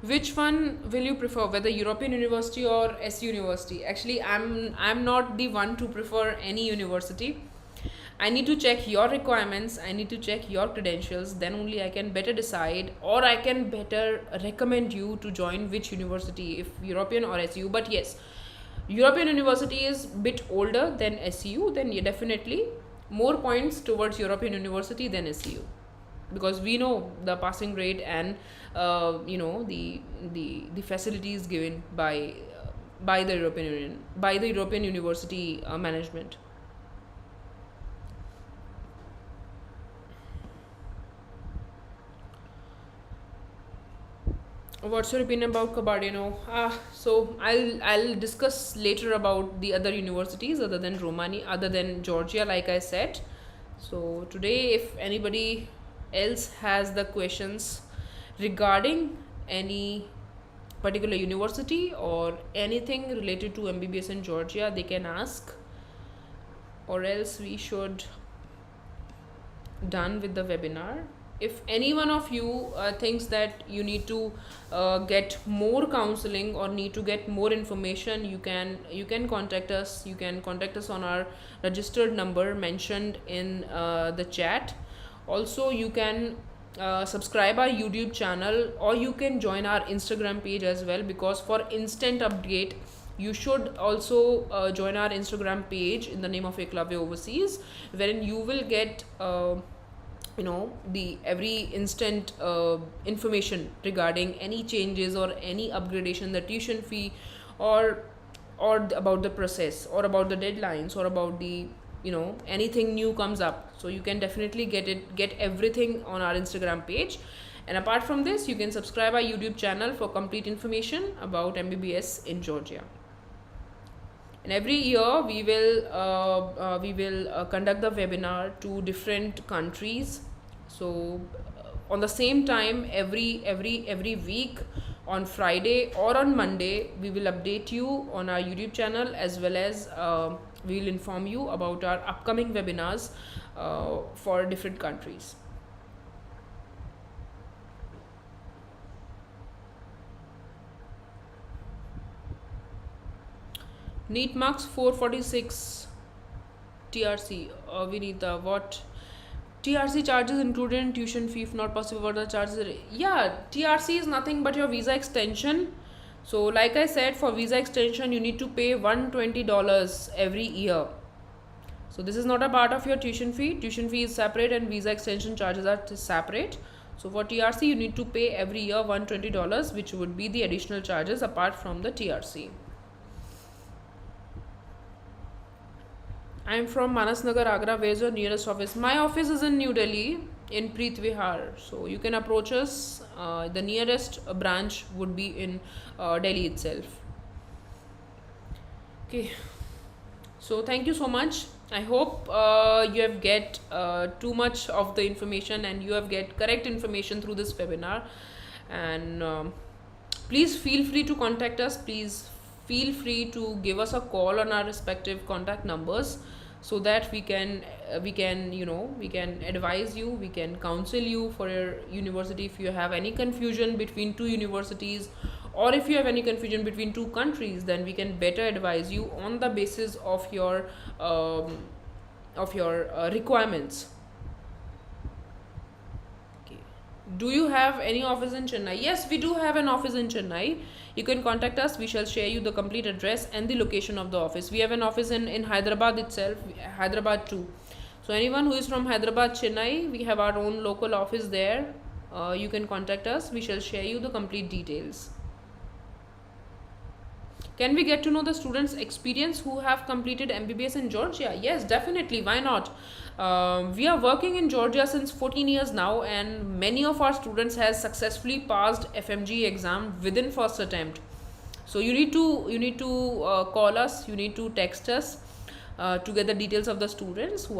Which one will you prefer, whether European university or SU university? Actually, I'm not the one to prefer any university. I need to check your requirements, I need to check your credentials, then only I can better decide, or I can better recommend you to join which university, if European or SU. But yes, European university is a bit older than SU, then definitely more points towards European university than SU, because we know the passing rate and the facilities given by the European Union, by the European university management. What's your opinion about Kabardino? So I'll discuss later about the other universities other than Romania, other than Georgia, like I said. So today, if anybody else has the questions regarding any particular university or anything related to MBBS in Georgia, they can ask, or else we should done with the webinar. if any one of you thinks that you need to get more counseling or need to get more information, you can contact us. You can contact us on our registered number mentioned in the chat. Also, you can subscribe our YouTube channel, or you can join our Instagram page as well, because for instant update you should also join our Instagram page in the name of Eklavya Overseas, wherein you will get the every instant information regarding any changes or any upgradation, the tuition fee, or about the process, or about the deadlines, or about the anything new comes up. So you can definitely get everything on our Instagram page. And apart from this, you can subscribe our YouTube channel for complete information about MBBS in Georgia. And every year we will conduct the webinar to different countries. So on the same time, every week on Friday or on Monday, we will update you on our YouTube channel, as well as we will inform you about our upcoming webinars for different countries. NEET marks 446 TRC. Vinita, what TRC charges included in tuition fee? If not possible, what are the charges? Yeah, TRC is nothing but your visa extension. So like I said, for visa extension you need to pay $120 every year. So this is not a part of your tuition fee. Tuition fee is separate and visa extension charges are separate. So for TRC you need to pay every year $120, which would be the additional charges apart from the TRC. I am from Manasnagar, Agra. Where is your nearest office? My office is in New Delhi, in Preet Vihar. So you can approach us. The nearest branch would be in Delhi itself. Okay. So thank you so much. I hope you have get too much of the information, and you have get correct information through this webinar. And please feel free to contact us. Please feel free to give us a call on our respective contact numbers, so that we can advise you, we can counsel you for your university. If you have any confusion between two universities, or if you have any confusion between two countries, then we can better advise you on the basis of your requirements. Do you have any office in Chennai? Yes, we do have an office in Chennai. You can contact us. We shall share you the complete address and the location of the office. We have an office in Hyderabad itself, Hyderabad too. So anyone who is from Hyderabad, Chennai, we have our own local office there. You can contact us. We shall share you the complete details. Can we get to know the students' experience who have completed MBBS in Georgia? Yes, definitely. Why not? We are working in Georgia since 14 years now, and many of our students has successfully passed FMG exam within first attempt. So you need to call us. You need to text us to get the details of the students who